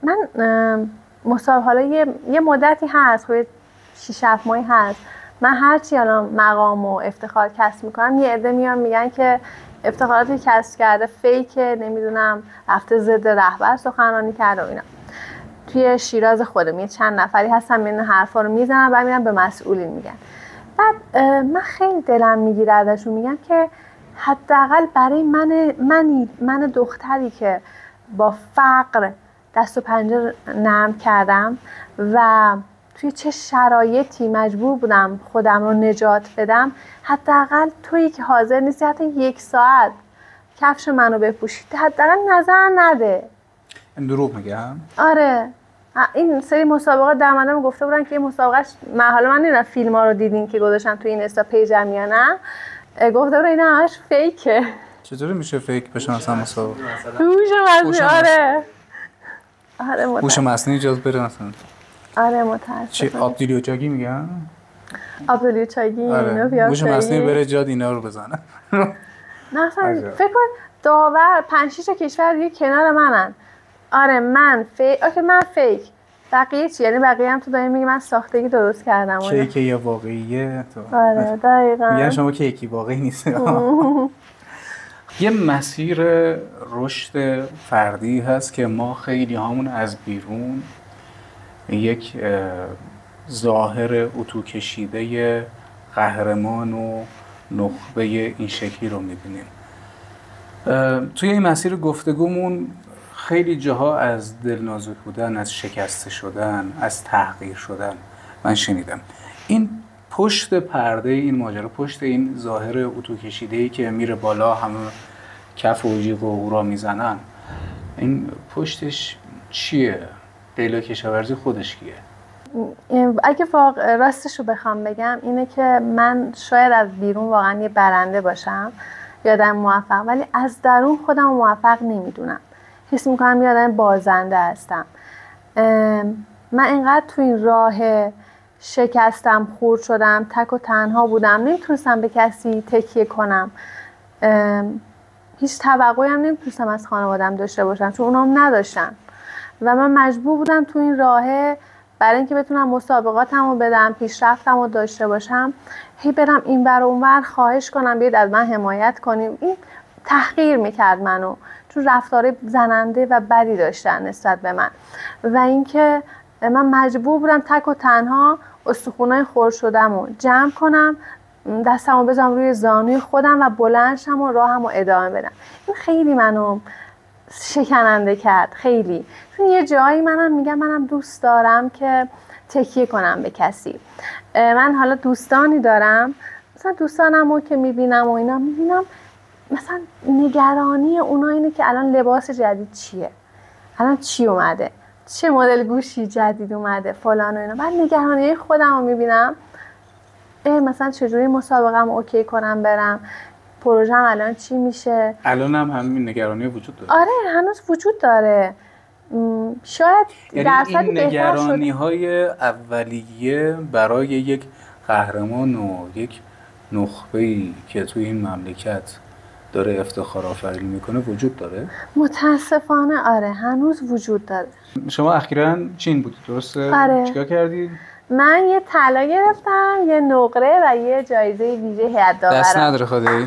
من مسابقه حالا یه مدتی هست، خب 6-7 ماهی هست، من هرچی الان مقام و افتخار کسب میکنم یه عده میان میگن که افتخاراتی کسب کرده فیکه، نمیدونم رفته ضد رهبر سخنرانی کرده و اینا. توی شیراز خودم یه چند نفری هستن این حرفا رو میزنن و میرن به مسئولین میگن. بعد من خیلی دلم میگیره ازشون، میگم که حداقل برای من دختری که با فقر دست و پنجه نرم کردم و توی چه شرایطی مجبور بودم خودم رو نجات بدم، حداقل تویی که حاضر نیستی حتی 1 ساعت کفش منو بپوشی، حداقل نظر نده. این دروغ میگم؟ آره این سری مسابقات در مدام گفته بودن که این مسابقه حالا من نمیدونم فیلم ها رو دیدین که گذاشتن توی این اینستا پیجم یا نه، گفته بودن اینا همش فیکه. چطوری میشه فیک بشه مثلا مسابقه؟ هوش مصنوعی. آره هوش مصنوعی جاز بره مثلا. آره متاسفم. چی آبدیلیوچاگی میگن؟ آبدیلیوچاگی آره. هوش مصنوعی بره جاد اینا رو بزنه. نه اصلا فکر کن داور 5-6 کشور دیگه کنار منن. آره من فیک. بقیه چی؟ یعنی بقیه هم تو داریم میگی من ساختگی درست کردم. کیک یا واقعیه تو. آره دقیقاً. میگن شما کیکی واقعی نیست. یه مسیر رشد فردی هست که ما خیلی همون از بیرون یک ظاهر اتو کشیده قهرمان و نخبه این شکلی رو میبینیم. توی این مسیر گفتگومون خیلی جاها از دلنازک بودن، از شکسته شدن، از تحقیر شدن من شنیدم. این پشت پرده این ماجرا، پشت این ظاهر اتو کشیده‌ای که میره بالا همه کف و جیغ و هورا میزنن، این پشتش چیه؟ دیلا کشاورزی خودش کیه؟ اگه راستش رو بخوام بگم اینه که من شاید از بیرون واقعا یه برنده باشم یا آدم موفق، ولی از درون خودم موفق نمیدونم. حس میکنم یه آدم بازنده هستم. من اینقدر تو این راه شکستم، خورد شدم، تک و تنها بودم، نمیتونستم به کسی تکیه کنم، هیچ توقعی هم نمیتونستم از خانوادم داشته باشم چون اونام نداشتن و من مجبور بودم تو این راهه برای اینکه بتونم مسابقاتمو بدم، پیشرفتمو داشته باشم، هی برم این ور و اون ور خواهش کنم بیاید از من حمایت کنیم. این تحقیر میکرد منو چون رفتار زننده و بدی داشتن نسبت به من و اینکه من مجبور بودم تک و تنها استخونای خرد شدمو جمع کنم، دستمو بزنم روی زانوی خودم و بلند شم و راهمو ادامه بدم. این خیلی منو شکننده کرد، خیلی. چون یه جایی منم دوست دارم که تکیه کنم به کسی. من حالا دوستانی دارم، مثلا دوستانمو که میبینم و اینا میبینم مثلا نگرانی اونا اینه که الان لباس جدید چیه، الان چی اومده، چه مدل گوشی جدید اومده فلان و اینا. بعد نگرانی خودم رو میبینم، مثلا چجوری مسابقه‌ام اوکی کنم برم، پروژه‌م الان چی میشه. الان هم همین نگرانی وجود داره. آره هنوز وجود داره. شاید یعنی این نگرانی‌های اولیه برای یک قهرمان و یک نخبه‌ای که توی این مملکت داره افتخار آفرینی میکنه وجود داره؟ متاسفانه آره هنوز وجود داره. شما اخیراً چین بودی درسته؟ آره. چیکار کردی؟ من یه طلا گرفتم، یه نقره و یه جایزه ویژه هیئت داوران. دست نداره خدایی؟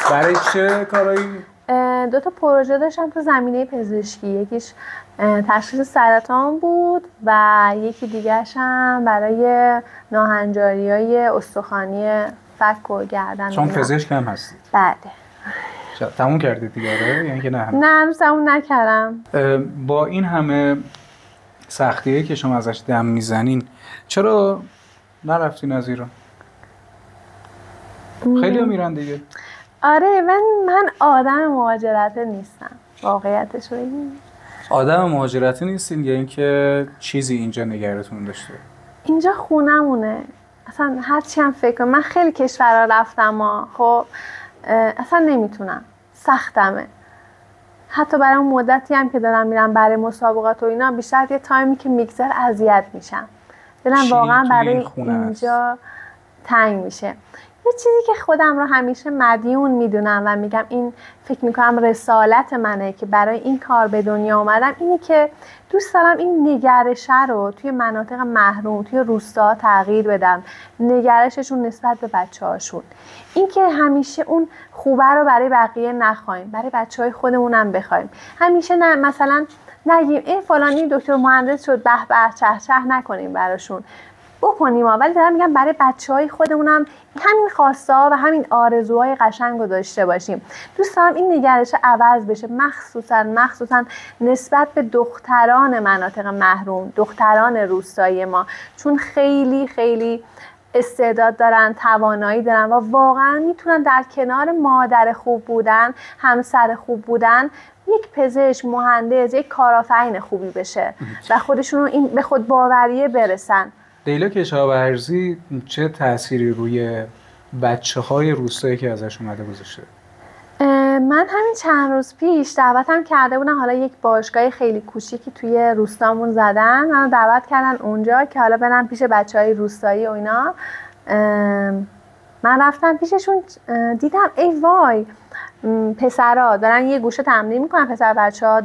برای چه کارایی؟ 2 تا پروژه داشتم تو زمینه پزشکی، یکیش تشخیص سرطان بود و یکی دیگرش هم برای ناهنجاری‌های استخوانی فک و گردن. شما پزشک هم هستی؟ بله. تموم کردید دیگه آره؟ یعنی که نه؟ نه هنوز تموم نکردم. با این همه سختیه که شما ازش دم میزنین چرا نرفتین از ایران؟ خیلی میرن دیگه. آره من آدم مهاجرته نیستم واقعیتش رو بگیم. آدم مهاجرتی نیستین یا اینکه چیزی اینجا نگرتون داشته؟ اینجا خونمونه اصلا. هرچی هم فکر کنم من خیلی کشورها رفتم خب اصلا نمیتونم، سختمه. حتی برای اون مدتی هم که دارم میرم برای مسابقات و اینا، بیشتر یه تایمی که میگذر اذیت میشم. دلم واقعا برای اینجا تنگ میشه. یه چیزی که خودم رو همیشه مدیون میدونم و میگم این فکر میکنم رسالت منه که برای این کار به دنیا اومدم، اینه که دوست دارم این نگرشه رو توی مناطق محروم، توی روستا تغییر بدم. نگرششون نسبت به بچه‌هاشون، این که همیشه اون خوبه رو برای بقیه نخوایم، برای بچه‌های خودمونم بخوایم. همیشه نه مثلا نگیم این فلانی دکتر مهندس شد به به چه چه نکنیم براشون، بکنیم. ولی دارم میگم برای بچه‌های خودمونم همین خواسته و همین آرزوهای قشنگ رو داشته باشیم. دوست دارم این نگرش عوض بشه، مخصوصا نسبت به دختران مناطق محروم، دختران روستایی ما، چون خیلی خیلی استعداد دارن، توانایی دارن و واقعا میتونن در کنار مادر خوب بودن، همسر خوب بودن، یک پزشک، مهندس، یک کارآفرین خوبی بشه و خودشون رو این به خود باوریه برسن. لیلا کشاورزی چه تأثیری روی بچه‌های روستایی که ازش اومده گذاشته؟ من همین چند روز پیش دعوتم کرده بودن، حالا یک باشگاه خیلی کوچیکی توی روستامون زدن، منو دعوت کردن اونجا که حالا برم پیش بچه‌های روستایی و اینا. من رفتم پیششون، دیدم ای وای پسرا دارن یه گوشه تمرین میکنن، پسر بچه‌ها،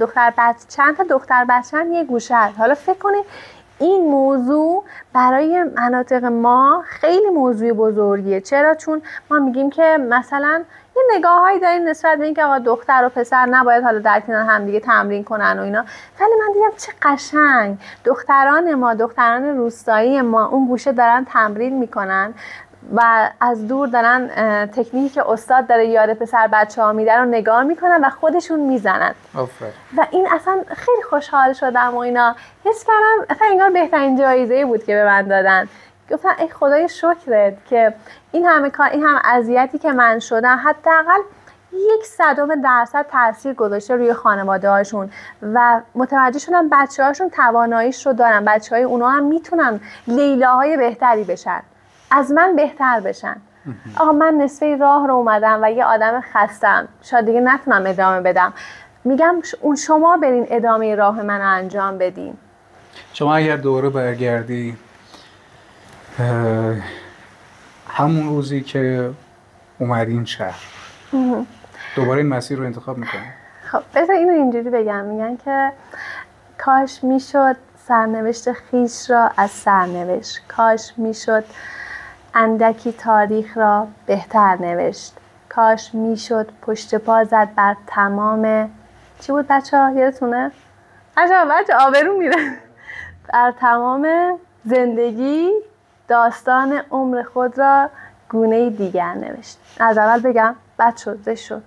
چند تا دختر بچه هم یه گوشه هست. حالا فکر کنید این موضوع برای مناطق ما خیلی موضوع بزرگیه. چرا؟ چون ما میگیم که مثلا یه نگاهایی داریم نسبت به اینکه آقا دختر و پسر نباید حالا در کنار هم دیگه تمرین کنن و اینا، ولی من دیدم چه قشنگ دختران ما، دختران روستایی ما اون گوشه دارن تمرین میکنن و از دور دارن تکنیکی که استاد داره یاد پسر بچه‌ها میده رو نگاه میکنن و خودشون میزنن. و این اصلا خیلی خوشحال شدم و اینا، حس کردم اصلا انگار بهترین جایزه بود که به من دادن. گفتم ای خدای شکرت که این همه کار، این همه اذیتی که من شدم حداقل 0.01% تاثیر گذاشته روی خانواده هاشون و متوجه شدن بچه هاشون تواناییش رو دارن، بچه های اونا هم میتونن لیلاهای بهتری بشن، از من بهتر بشن. آقا من نصفه راه رو اومدم و یه آدم خستم، شاید دیگه نتونم ادامه بدم. میگم اون شما برین ادامه راه من رو انجام بدین. شما اگر دوباره برگردی همون روزی که اومدین شهر دوباره این مسیر رو انتخاب میکنی؟ خب بذار اینو اینجوری بگم، میگن که کاش میشد سرنوشت خیش را از سرنوشت، کاش میشد اندکی تاریخ را بهتر نوشت، کاش میشد پشت پا زد بر تمام چی بود بچه ها یادتونه؟ بچه آبرون میره بر تمام زندگی داستان عمر خود را گونه دیگر نوشت. از اول بگم بد شد، زشت شد.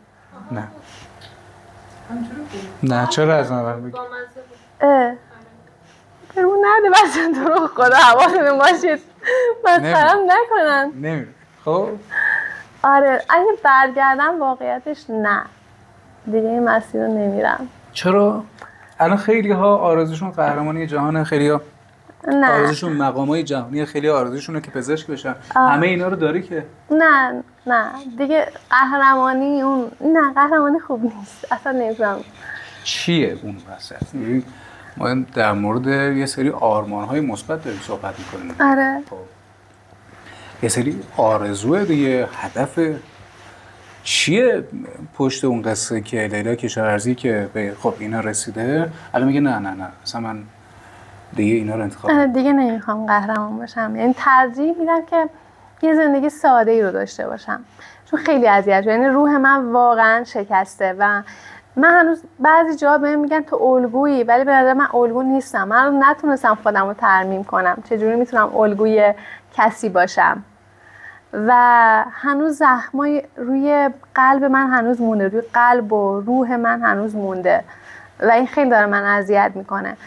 نه چرا از اول بگم؟ برمون نرده بچه تو رو خدا حواستون باشید مسخرم نکنن. نمیره. خب آره اگه برگردم واقعیتش نه دیگه این مسیر رو نمیرم. چرا؟ الان خیلی ها آرزوشون قهرمانی جهانه، خیلی ها آرزوشون مقامای جهانی، خیلی آرزوشونه که پزشک بشن. همه اینا رو داری که؟ نه دیگه قهرمانی اون نه، قهرمانی خوب نیست اصلا. نمی‌فهمم چیه اون وسط؟ ما در مورد یه سری آرمان‌های مثبت داریم صحبت می‌کنیم. آره. یه سری آرزوه دیگه، هدف چیه پشت اون قصه که لیلا کشاورزی که به خب اینا رسیده الان میگه نه اصلا من دیگه اینا رو انتخاب دیگه نمیخوام قهرمان باشم. یعنی ترجیح میدم که یه زندگی ساده ای رو داشته باشم، چون خیلی اذیت شدم. یعنی روح من واقعا شکسته و من هنوز بعضی جاها بهم میگن تو الگویی، ولی به نظر من الگو نیستم. من نتونستم خودم رو ترمیم کنم، چجوری میتونم الگوی کسی باشم؟ و هنوز زخمای روی قلب من هنوز مونده، روی قلب و روح من هنوز مونده و این خیلی داره من اذیت میکنه.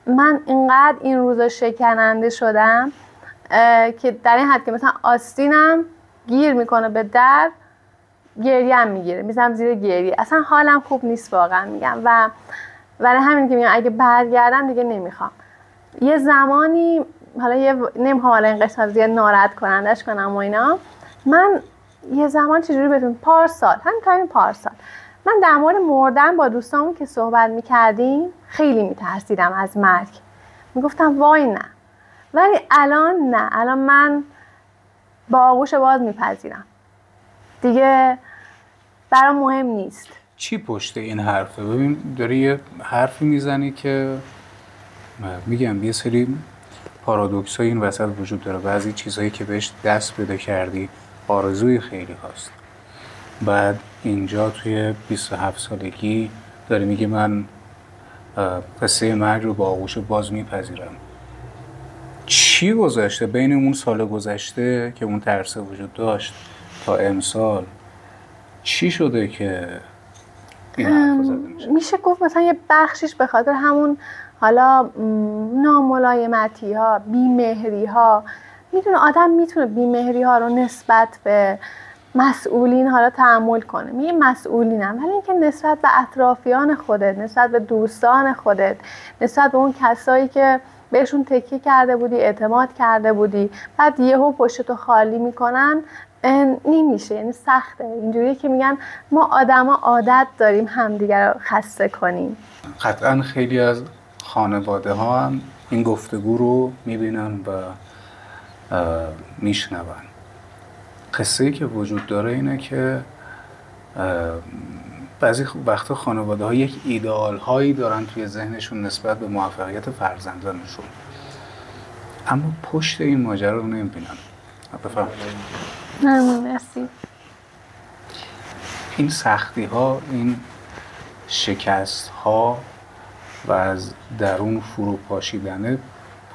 من اینقدر این روزا شکننده شدم که در این حد که مثلا آستینم گیر میکنه به در، گریم میگیره، میزنم زیر گریه، اصلا حالم خوب نیست واقعا میگم. و برای همین که میگم اگه برگردم دیگه نمیخوام. یه زمانی، حالا نمیخوام حالا این قسمت زیاد ناراحت کنندش کنم و اینا، من یه زمان چجوری بهتون پارسال من در مورد مردن با دوستامون که صحبت میکردیم خیلی میترسیدم از مرگ، میگفتم وای نه. ولی الان نه، الان من با آغوش باز میپذیرم دیگه، برام مهم نیست. چی پشت این حرفه؟ ببین داری یه حرفی میزنی که میگم یه سری پارادوکس های این وسط وجود داره. بعضی چیزهایی که بهش دست پیدا کردی آرزوی خیلی هاست، بعد اینجا توی 27 سالگی داری میگی من قصه مرگ رو با آغوش باز میپذیرم. چی گذشته بین اون سال گذشته که اون ترس وجود داشت تا امسال؟ چی شده که این حرف زده میشه؟ میشه گفت مثلا یه بخشش به خاطر همون حالا ناملایمتی ها، بیمهری ها. میدونه آدم میتونه بیمهری ها رو نسبت به مسئولین حالا تحمل کنه، میگه مسئولینم، ولی اینکه نسبت به اطرافیان خودت، نسبت به دوستان خودت، نسبت به اون کسایی که بهشون تکیه کرده بودی، اعتماد کرده بودی، بعد یهو پشتتو خالی میکنن، نمیشه. یعنی سخته. اینجوریه که میگن ما آدما عادت داریم همدیگر رو خسته کنیم. قطعا خیلی از خانواده ها هم این گفتگو رو میبینن و میشنون. قصه‌ای که وجود داره اینه که بعضی وقتا خانواده ها یک ایدئال هایی دارن توی ذهنشون نسبت به موفقیت فرزندانشون، اما پشت این ماجرا رو نمیبینن. بفهم. مرسی. این سختی ها، این شکست ها و از درون فرو پاشیدنه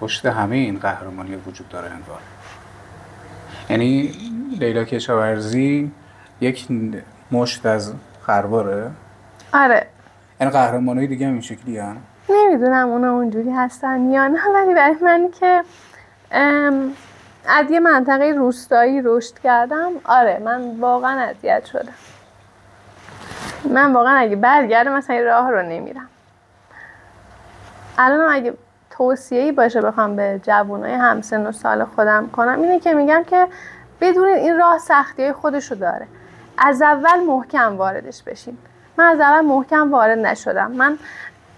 پشت همه این قهرمانی وجود داره انگار. یعنی لیلا کشاورزی یک مشت از خرواره. آره. یعنی قهرمانای دیگه هم این شکلی هن؟ نمیدونم اونا اونجوری هستن یا نه، ولی برای من که از یه منطقه روستایی رشد کردم، آره من واقعا اذیت شدم. من واقعا اگه برگردم مثلا این راه رو نمیرم. الان اگه توصیه‌ای باشه بخوام به جوانای همسن و سال خودم کنم، اینه که میگم که بدونید این راه سختی‌های خودشو داره. از اول محکم واردش بشین. من از اول محکم وارد نشدم. من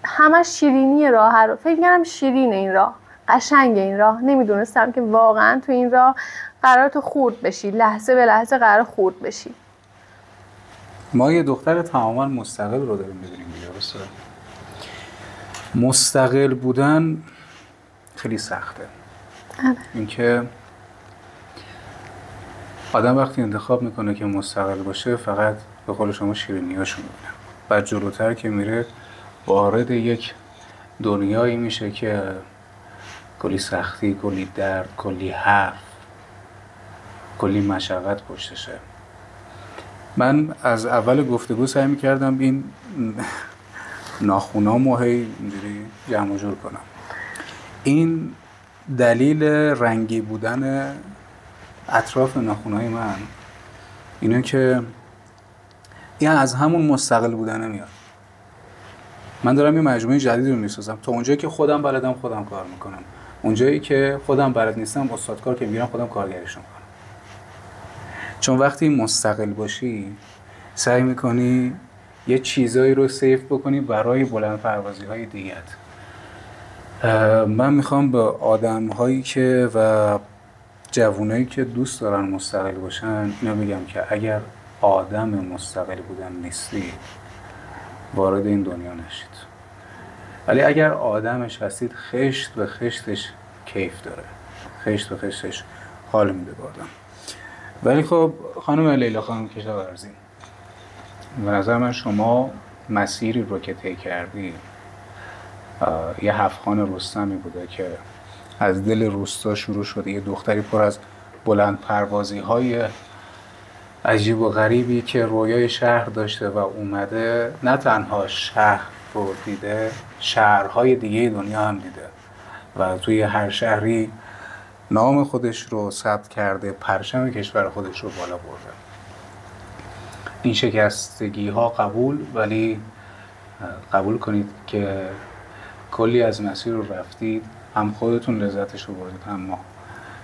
همه شیرینی راه رو فکر می‌کردم، شیرین این راه، قشنگ این راه. نمیدونستم که واقعا تو این راه قرار تو خورد بشی، لحظه به لحظه قرار خورد بشی. ما یه دختر تماما مستقل رو داریم می‌بینیم دیگه. درسته؟ مستقل بودن خیلی سخته. اینکه آدم وقتی انتخاب میکنه که مستقل باشه فقط به قول شما شیرینیاشو میبینه، بعد جلوتر که میره وارد یک دنیایی میشه که کلی سختی، کلی درد، کلی حرف، کلی مشقت پشتشه. من از اول گفتگو سعی میکردم این ناخونامو هی اینجوری جمع و جور کنم. این دلیل رنگی بودن اطراف ناخونای من اینه که این از همون مستقل بودن میاد. من دارم یه مجموعه جدید رو میسازم. تا اونجایی که خودم بلدم خودم کار میکنم، اونجایی که خودم بلد نیستم استادکار که میگیرم خودم کارگریش میکنم. چون وقتی مستقل باشی سعی میکنی یه چیزایی رو سیف بکنی برای بلند پروازی های دیگت. من میخوام به آدم هایی که و جوانایی که دوست دارن مستقل باشن اینو بگم که اگر آدم مستقل بودن نیستی وارد این دنیا نشید، ولی اگر آدمش هستید خشت به خشتش کیف داره، خشت به خشتش حال میده به آدم. ولی خب خانم لیلا خانم کشاورزی، به نظر من شما مسیری رو که طی کردی یه هفت‌خوان رستمی بوده که از دل روستا شروع شده، یه دختری پر از بلند پروازی های عجیب و غریبی که رویای شهر داشته و اومده نه تنها شهر رو دیده، شهرهای دیگه دنیا هم دیده و توی هر شهری نام خودش رو ثبت کرده، پرچم کشور خودش رو بالا برده. این شکستگی ها قبول، ولی قبول کنید که کلی از مسیر رو رفتید، هم خودتون لذتش رو بردید، هم ما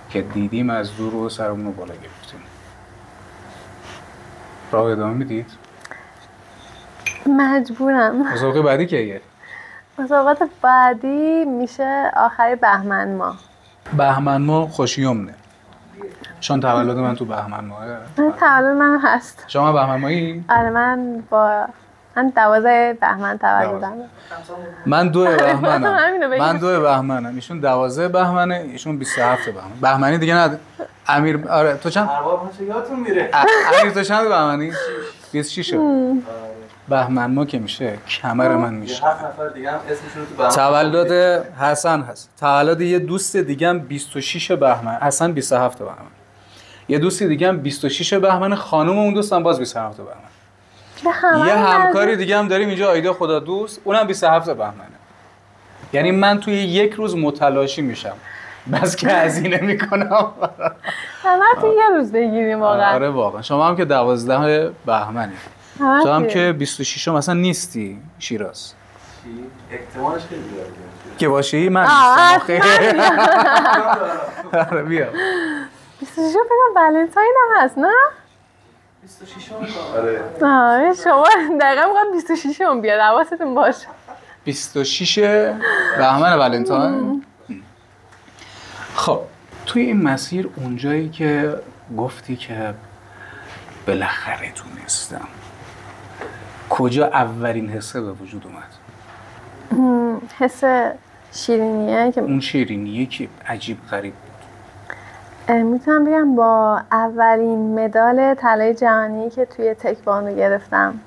که دیدیم از دور و سرمون رو بالا گرفتیم. راه ادامه میدید؟ مجبورم. مسابقه بعدی کیه؟ مسابقات بعدی میشه آخر بهمن ماه. بهمن ماه خوشیومنه، چون تولد من تو بهمن ماهه. تولد من هست. شما بهمن ماهی؟ آره من 12 بهمن تولدم. من 2 بهمنم. همینو بگیم. من 2 بهمنم. ایشون 12 بهمنه، ایشون 27 بهمن. بهمنی دیگه نه. امیر آره تو چند؟ ارباب چه یادتون میره. امیر تو چند بهمنی؟ 26 بهمن ما که میشه کمر من میشه. 7 نفر دیگه هم اسمشون رو تو بهمن. تولد حسن هست. تولد یه دوست دیگه هم 26 بهمن. حسن 27 بهمن. یه دوست دیگه هم 26 بهمن، خانم اون دوستم باز 27 بهمن. یه همکاری دیگه هم داریم اینجا، آیدا خدا دوست، اونم 27 بهمنه. یعنی من توی یک روز متلاشی میشم، بس که هزینه میکنم. همه توی یه روز بگیریم واقعا. آره واقعا. شما هم که 12 بهمنی. تو هم که 26 مثلا نیستی شیراز. احتمالش خیلی زیاده که باشی من نیستم. خیلی. آره بیا. 26 فکرم ولنتاین هم هست نه؟ 26 آره. شما دقیقا میخواد 26 هم بیاد، حواستون باشه. 26 بهمن ولنتاین. خب توی این مسیر اونجایی که گفتی که بالاخره تونستم، کجا اولین حسه به وجود اومد؟ حس شیرینیه که اون شیرینیه که عجیب غریب بود. میتونم بگم با اولین مدال طلای جهانی که توی تکواندو گرفتم.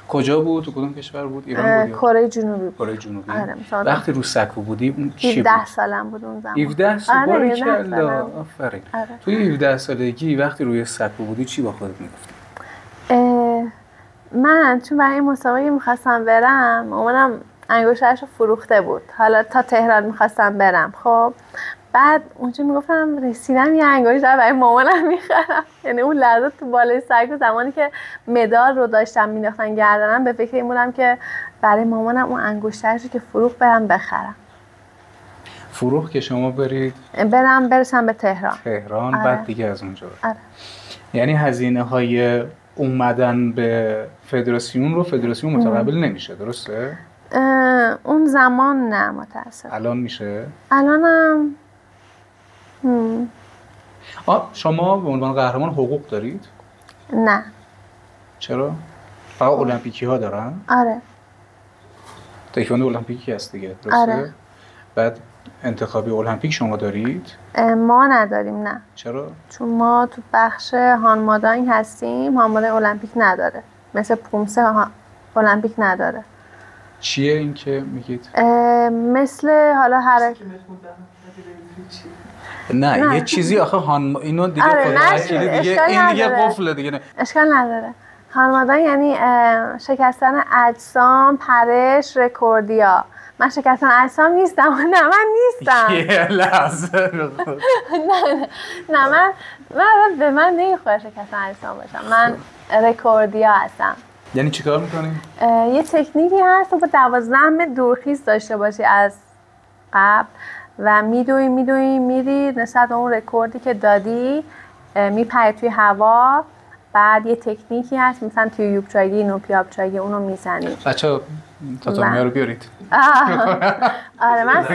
کجا بود؟ تو کدوم کشور بود؟ ایران بود؟ کره جنوبی بود. کره جنوبی. آره وقتی رو سکو بودی اون چی بود؟ 17 سالم بود اون زمان. 17 سال. آره، باریکلا. آفرین. آره. توی 17 سالگی وقتی روی سکو بودی چی با خودت میگفتی؟ من چون برای این مسابقه میخواستم برم، مامانم انگشترش رو فروخته بود. حالا تا تهران میخواستم برم. خب بعد اونجا میگفتم رسیدم یه انگشتر برای مامانم میخرم. یعنی اون لحظه تو بالای سگ، زمانی که مدال رو داشتم مینداختن گردنم، به فکر این بودم که برای مامانم اون انگشترش رو که فروخت برم بخرم. فروخت که شما برید برسم به تهران. آره. بعد دیگه از اونجا. آره. یعنی هزینه های اومدن به فدراسیون متقبل نمیشه، درسته؟ اون زمان نه متاسف. الان میشه؟ الانم شما به عنوان قهرمان حقوق دارید؟ نه. چرا؟ فقط المپیکی ها دارن؟ آره. تکواندو المپیکی هست دیگه، درسته؟ آره. بعد انتخابی المپیک شما دارید؟ ما نداریم نه. چرا؟ چون ما تو بخش هانماداینگ هستیم، هانماداینگ المپیک نداره. مثل پومسه المپیک نداره. چیه این که میگید؟ مثل حالا نه یه چیزی آخه اینو دیگه دیگه این دیگه قفله دیگه. اشکال نداره. هانماداینگ یعنی شکستن اجسام، پرش، رکوردیا. من شکستن اجسام نیستم. نه من نیستم. یه لحظه. نه من به من نمیخوره شکستن اجسام باشم. من رکوردیا هستم. یعنی چیکار میکنی؟ یه تکنیکی هست تو با 12 متر دورخیز داشته باشی از قبل و میدوی میری نسبت به اون رکوردی که دادی، میپری توی هوا. بعد یه تکنیکی هست مثلا تیوبچاگی، نوپیابچاگی، اونو میزنی. بچه‌ها تاتامی‌ها رو بیارید. آره من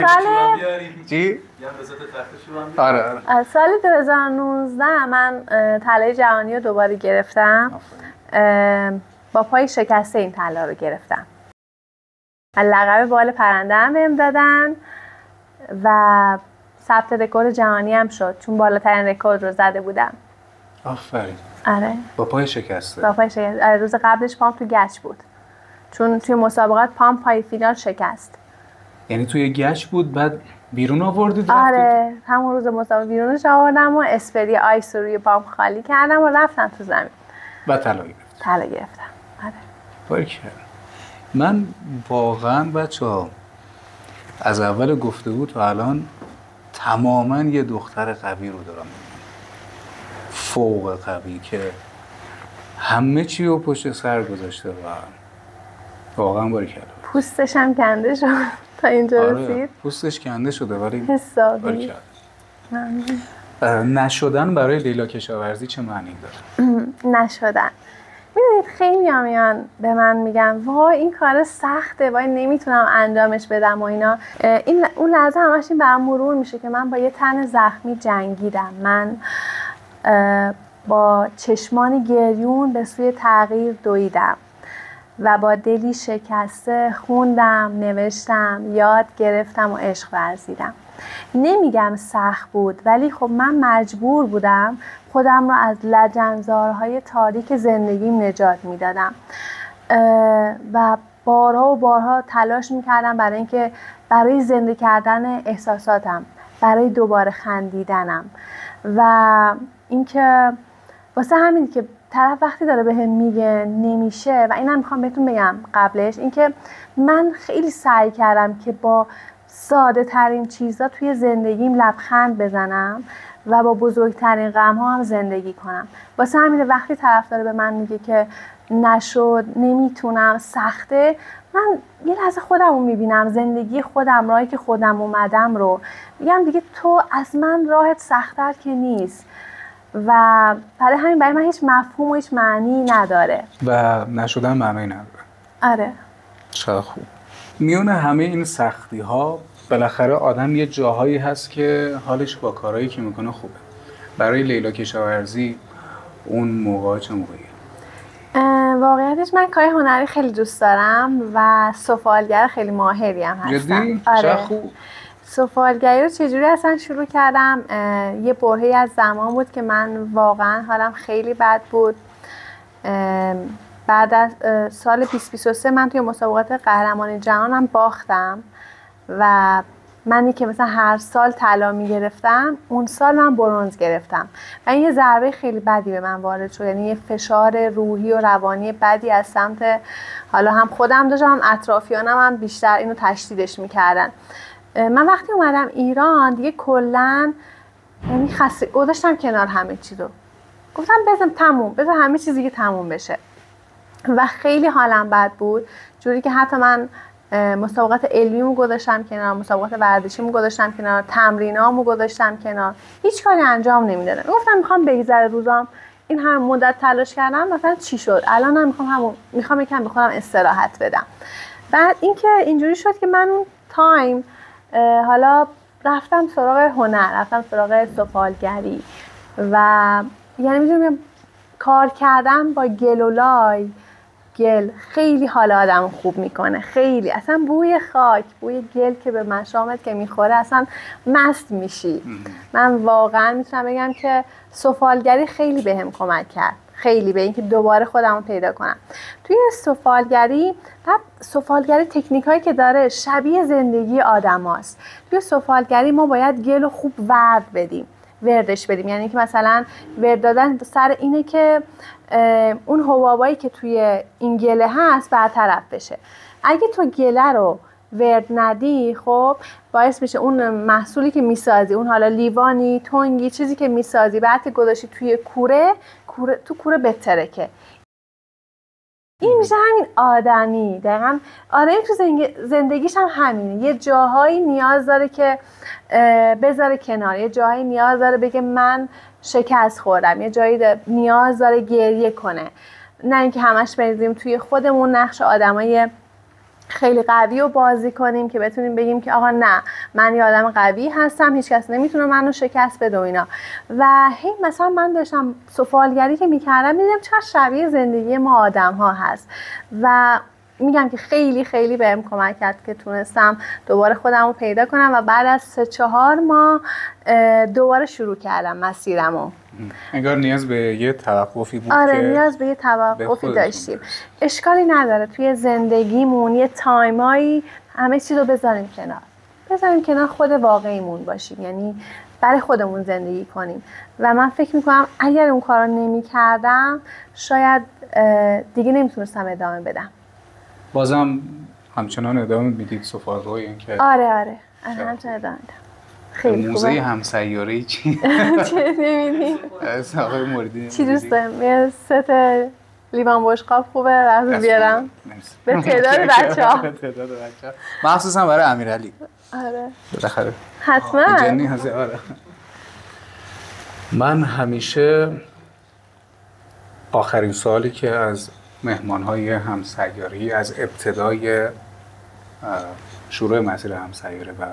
چی؟ آره. سال 2019 من طلای جهانی رو دوباره گرفتم. با پای شکسته این طلا رو گرفتم. لقب بال پرنده هم بهم دادن و ثبت رکورد جهانی هم شد چون بالاترین رکورد رو زده بودم. آفرین. آره. با پای شکسته. با پای شکسته. آره روز قبلش پام تو گچ بود. چون توی مسابقات پام پای فینال شکست. یعنی توی گچ بود بعد بیرون آوردید؟ آره همون روز مسابقه بیرونش آوردم و اسپری آیس رو روی پام خالی کردم و رفتم تو زمین. و طلا گرفتم. آره. باریکلا. من واقعا بچه‌ها از اول گفتگو تا الان تماما یه دختر قوی رو دارم میبینم، فوق قوی که همه چی رو پشت سر گذاشته و واقعا باریکلا. پوستش هم کنده شد تا اینجا رسید. پوستش کنده شده ولی حسابی. نشدن برای لیلا کشاورزی چه معنی داره؟ نشدن، میدونید خیلی میان به من میگن وای این کار سخته، وای نمیتونم انجامش بدم و اینا. اون لحظه همش این برام مرور میشه که من با یه تن زخمی جنگیدم، من با چشمان گریون به سوی تغییر دویدم و با دلی شکسته خوندم، نوشتم، یاد گرفتم و عشق ورزیدم. نمیگم سخت بود، ولی خب من مجبور بودم خودم رو از لجنزارهای تاریک زندگیم نجات میدادم و بارها و بارها تلاش میکردم برای زنده کردن احساساتم، برای دوباره خندیدنم. و اینکه واسه همین که طرف وقتی داره بهم میگه نمیشه، و اینم میخوام بهتون بگم قبلش، اینکه من خیلی سعی کردم که با ساده ترین چیزا توی زندگیم لبخند بزنم و با بزرگترین غم ها هم زندگی کنم. واسه همین وقتی طرف داره به من میگه که نشد، نمیتونم، سخته، من یه لحظه خودم رو میبینم، زندگی خودم، راهی که خودم اومدم رو میگم دیگه تو از من راهت سخت‌تر که نیست و برای من هیچ مفهوم و هیچ معنی نداره و نشدن معنی نداره. آره چقدر خوب. میونه همه این سختی ها بالاخره آدم یه جاهایی هست که حالش با کارهایی که میکنه خوبه. برای لیلا کشاورزی اون موقع چه موقعیه؟ واقعیتش من کار هنری خیلی دوست دارم و سفالگر خیلی ماهری هم هستم. جدی؟ آره. چه خوب. سفالگری رو چجوری اصلا شروع کردم؟ یه برهه‌ای از زمان بود که من واقعا حالم خیلی بد بود. بعد از سال 2023 من توی مسابقات قهرمانی جهانم باختم و منی که مثلا هر سال طلا میگرفتم، اون سال من برنز گرفتم و این یه ضربه خیلی بدی به من وارد شد، یعنی یه فشار روحی و روانی بدی از سمت حالا هم خودم داشتم هم اطرافیانم هم بیشتر اینو تشدیدش میکردن. من وقتی اومدم ایران دیگه کلن یعنی گذاشتم کنار همه چی رو، گفتم بذار همه چیزی که تموم بشه و خیلی حالم بد بود، جوری که حتی من مسابقات علمیمو گذاشتم کنار، مسابقات ورزشیمو گذاشتم کنار، تمرینامو گذاشتم کنار، هیچ کاری انجام نمیدادم. گفتم میخوام بگذره روزام، این هم مدت تلاش کردم مثلا چی شد، الانم میخوام یکم به خودم استراحت بدم. بعد اینکه اینجوری شد که من اون تایم حالا رفتم سراغ هنر، رفتم سراغ سفالگری و یعنی میدونم کار کردم با گل و لای. گل خیلی حال آدم خوب میکنه، خیلی اصلا بوی خاک، بوی گل که به مشامت که میخوره اصلا مست میشی. من واقعا میتونم بگم که سفالگری خیلی بهم کمک کرد، خیلی به اینکه دوباره خودم رو پیدا کنم. توی سفالگری تکنیک هایی که داره شبیه زندگی آدم هاست. توی سفالگری ما باید گل رو خوب وردش بدیم، یعنی که مثلا ورد دادن سر اینه که اون حبابایی که توی این گله هست برطرف بشه. اگه تو گله رو ورد ندی، خب باعث میشه اون محصولی که میسازی، اون حالا لیوانی، تنگی، چیزی که میسازی بعد که گذاشتی توی کوره بترکه. این میشه همین آدمی، دقیقا آدمی تو زندگیش هم همینه. یه جاهایی نیاز داره که بذاره کنار، یه جاهایی نیاز داره بگه من شکست خوردم، یه جایی نیاز داره گریه کنه. نه اینکه همش بریزیم توی خودمون نقش آدمای خیلی قوی رو بازی کنیم که بتونیم بگیم که آقا نه من یه آدم قوی هستم، هیچ کس نمیتونه منو شکست بده و اینا. و هی مثلا من داشتم سفالگری که میکردم میدیدم چقدر شبیه زندگی ما آدم ها هست و میگم که خیلی خیلی بهم کمک کرد که تونستم دوباره خودم رو پیدا کنم و بعد از 3-4 ماه دوباره شروع کردم مسیرمو. انگار نیاز به یه توقفی بود. آره نیاز به یه توقفی داشتیم. اشکالی نداره توی زندگیمون یه تایمایی همه چیز رو بذاریم کنار، خود واقعیمون باشیم، یعنی برای خودمون زندگی کنیم. و من فکر میکنم اگر اون کارا نمی‌کردم شاید دیگه نمیتونستم ادامه بدم. بازم همچنان ادامه میدید سفالگری؟ این که آره همچنان ادامه میدم. خیلی موزه خوبه. همسیاره‌ای چی؟ چه نمی‌بینی؟ از آقای موردی چی دوست داریم؟ یه ست لیوان بشقاب خوبه وقتی بیارم به تعداد بچه‌ها. به تعداد بچه‌ها مخصوصا برای امیرعلی. آره بالاخره حتما. جنی هستی. آره من همیشه آخرین سوالی که از مهمان‌های همسیاری از ابتدای شروع مسیر همسیاره و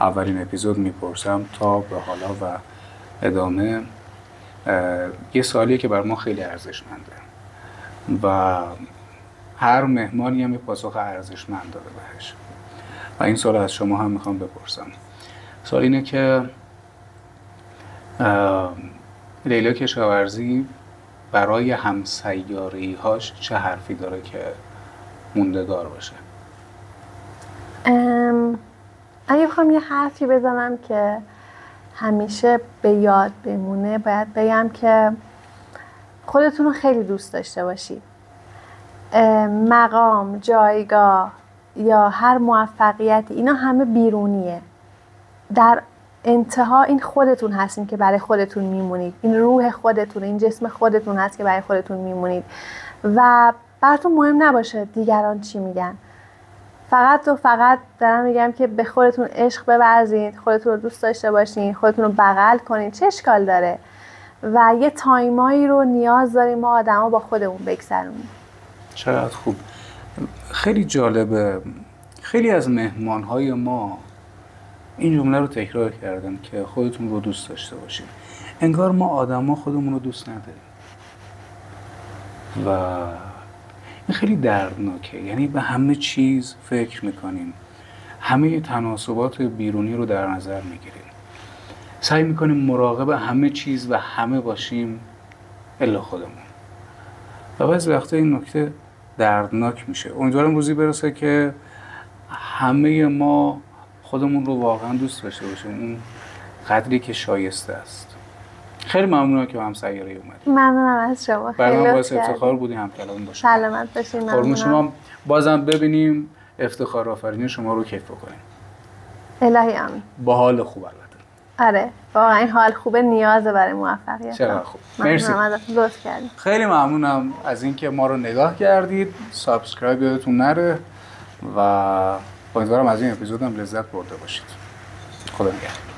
اولین اپیزود میپرسم تا به حالا و ادامه، یه سوالیه که بر ما خیلی ارزشمنده و هر مهمانی هم یه پاسخ ارزشمند داده بهش و این سوال از شما هم میخوام بپرسم. سوال اینه که لیلا کشاورزی برای همسیاری‌هاش چه حرفی داره که موندگار باشه؟ اگه بخوام یه حرفی بزنم که همیشه به یاد بمونه، باید بگم که خودتون رو خیلی دوست داشته باشید. مقام، جایگاه یا هر موفقیتی اینا همه بیرونیه. در انتها این خودتون هستین که برای خودتون میمونید. این روح خودتون، این جسم خودتون هست که برای خودتون میمونید و براتون مهم نباشه دیگران چی میگن. فقط دارم میگم که به خودتون عشق بورزید، خودتون رو دوست داشته باشین، خودتون رو بغل کنید. چه اشکال داره؟ و یه تایمایی رو نیاز داریم ما آدما با خودمون بگذرونیم. چقدر خوب. خیلی جالبه. خیلی از مهمان‌های ما این جمله رو تکرار کردن که خودتون رو دوست داشته باشید. انگار ما آدما خودمون رو دوست نداریم و این خیلی دردناکه. یعنی به همه چیز فکر میکنیم، همه تناسبات بیرونی رو در نظر میگیریم، سعی میکنیم مراقب همه چیز و همه باشیم الا خودمون و بعضی وقتا این نکته دردناک میشه. امیدوارم روزی برسه که همه ما خودمون رو واقعا دوست داشته باشیم اون قدری که شایسته است. خیلی ممنونم که همسیاره اومدید. ممنونم از شما. برای خیلی من باعث افتخار بودی همکلام باشید. سلامت باشین. قربون شما. بازم ببینیم افتخار آفرینی شما رو کیف بکنیم. الهی آمین. با حال خوب البته. آره واقعا این حال خوبه نیازه برای موفقیت. چقدر خوب. مرسی. لطف کردید. خیلی ممنونم از اینکه ما رو نگاه کردید. سابسکرایب یادتون نره و امیدوارم از این اپیزود هم لذت برده باشید. خدا نگهدار.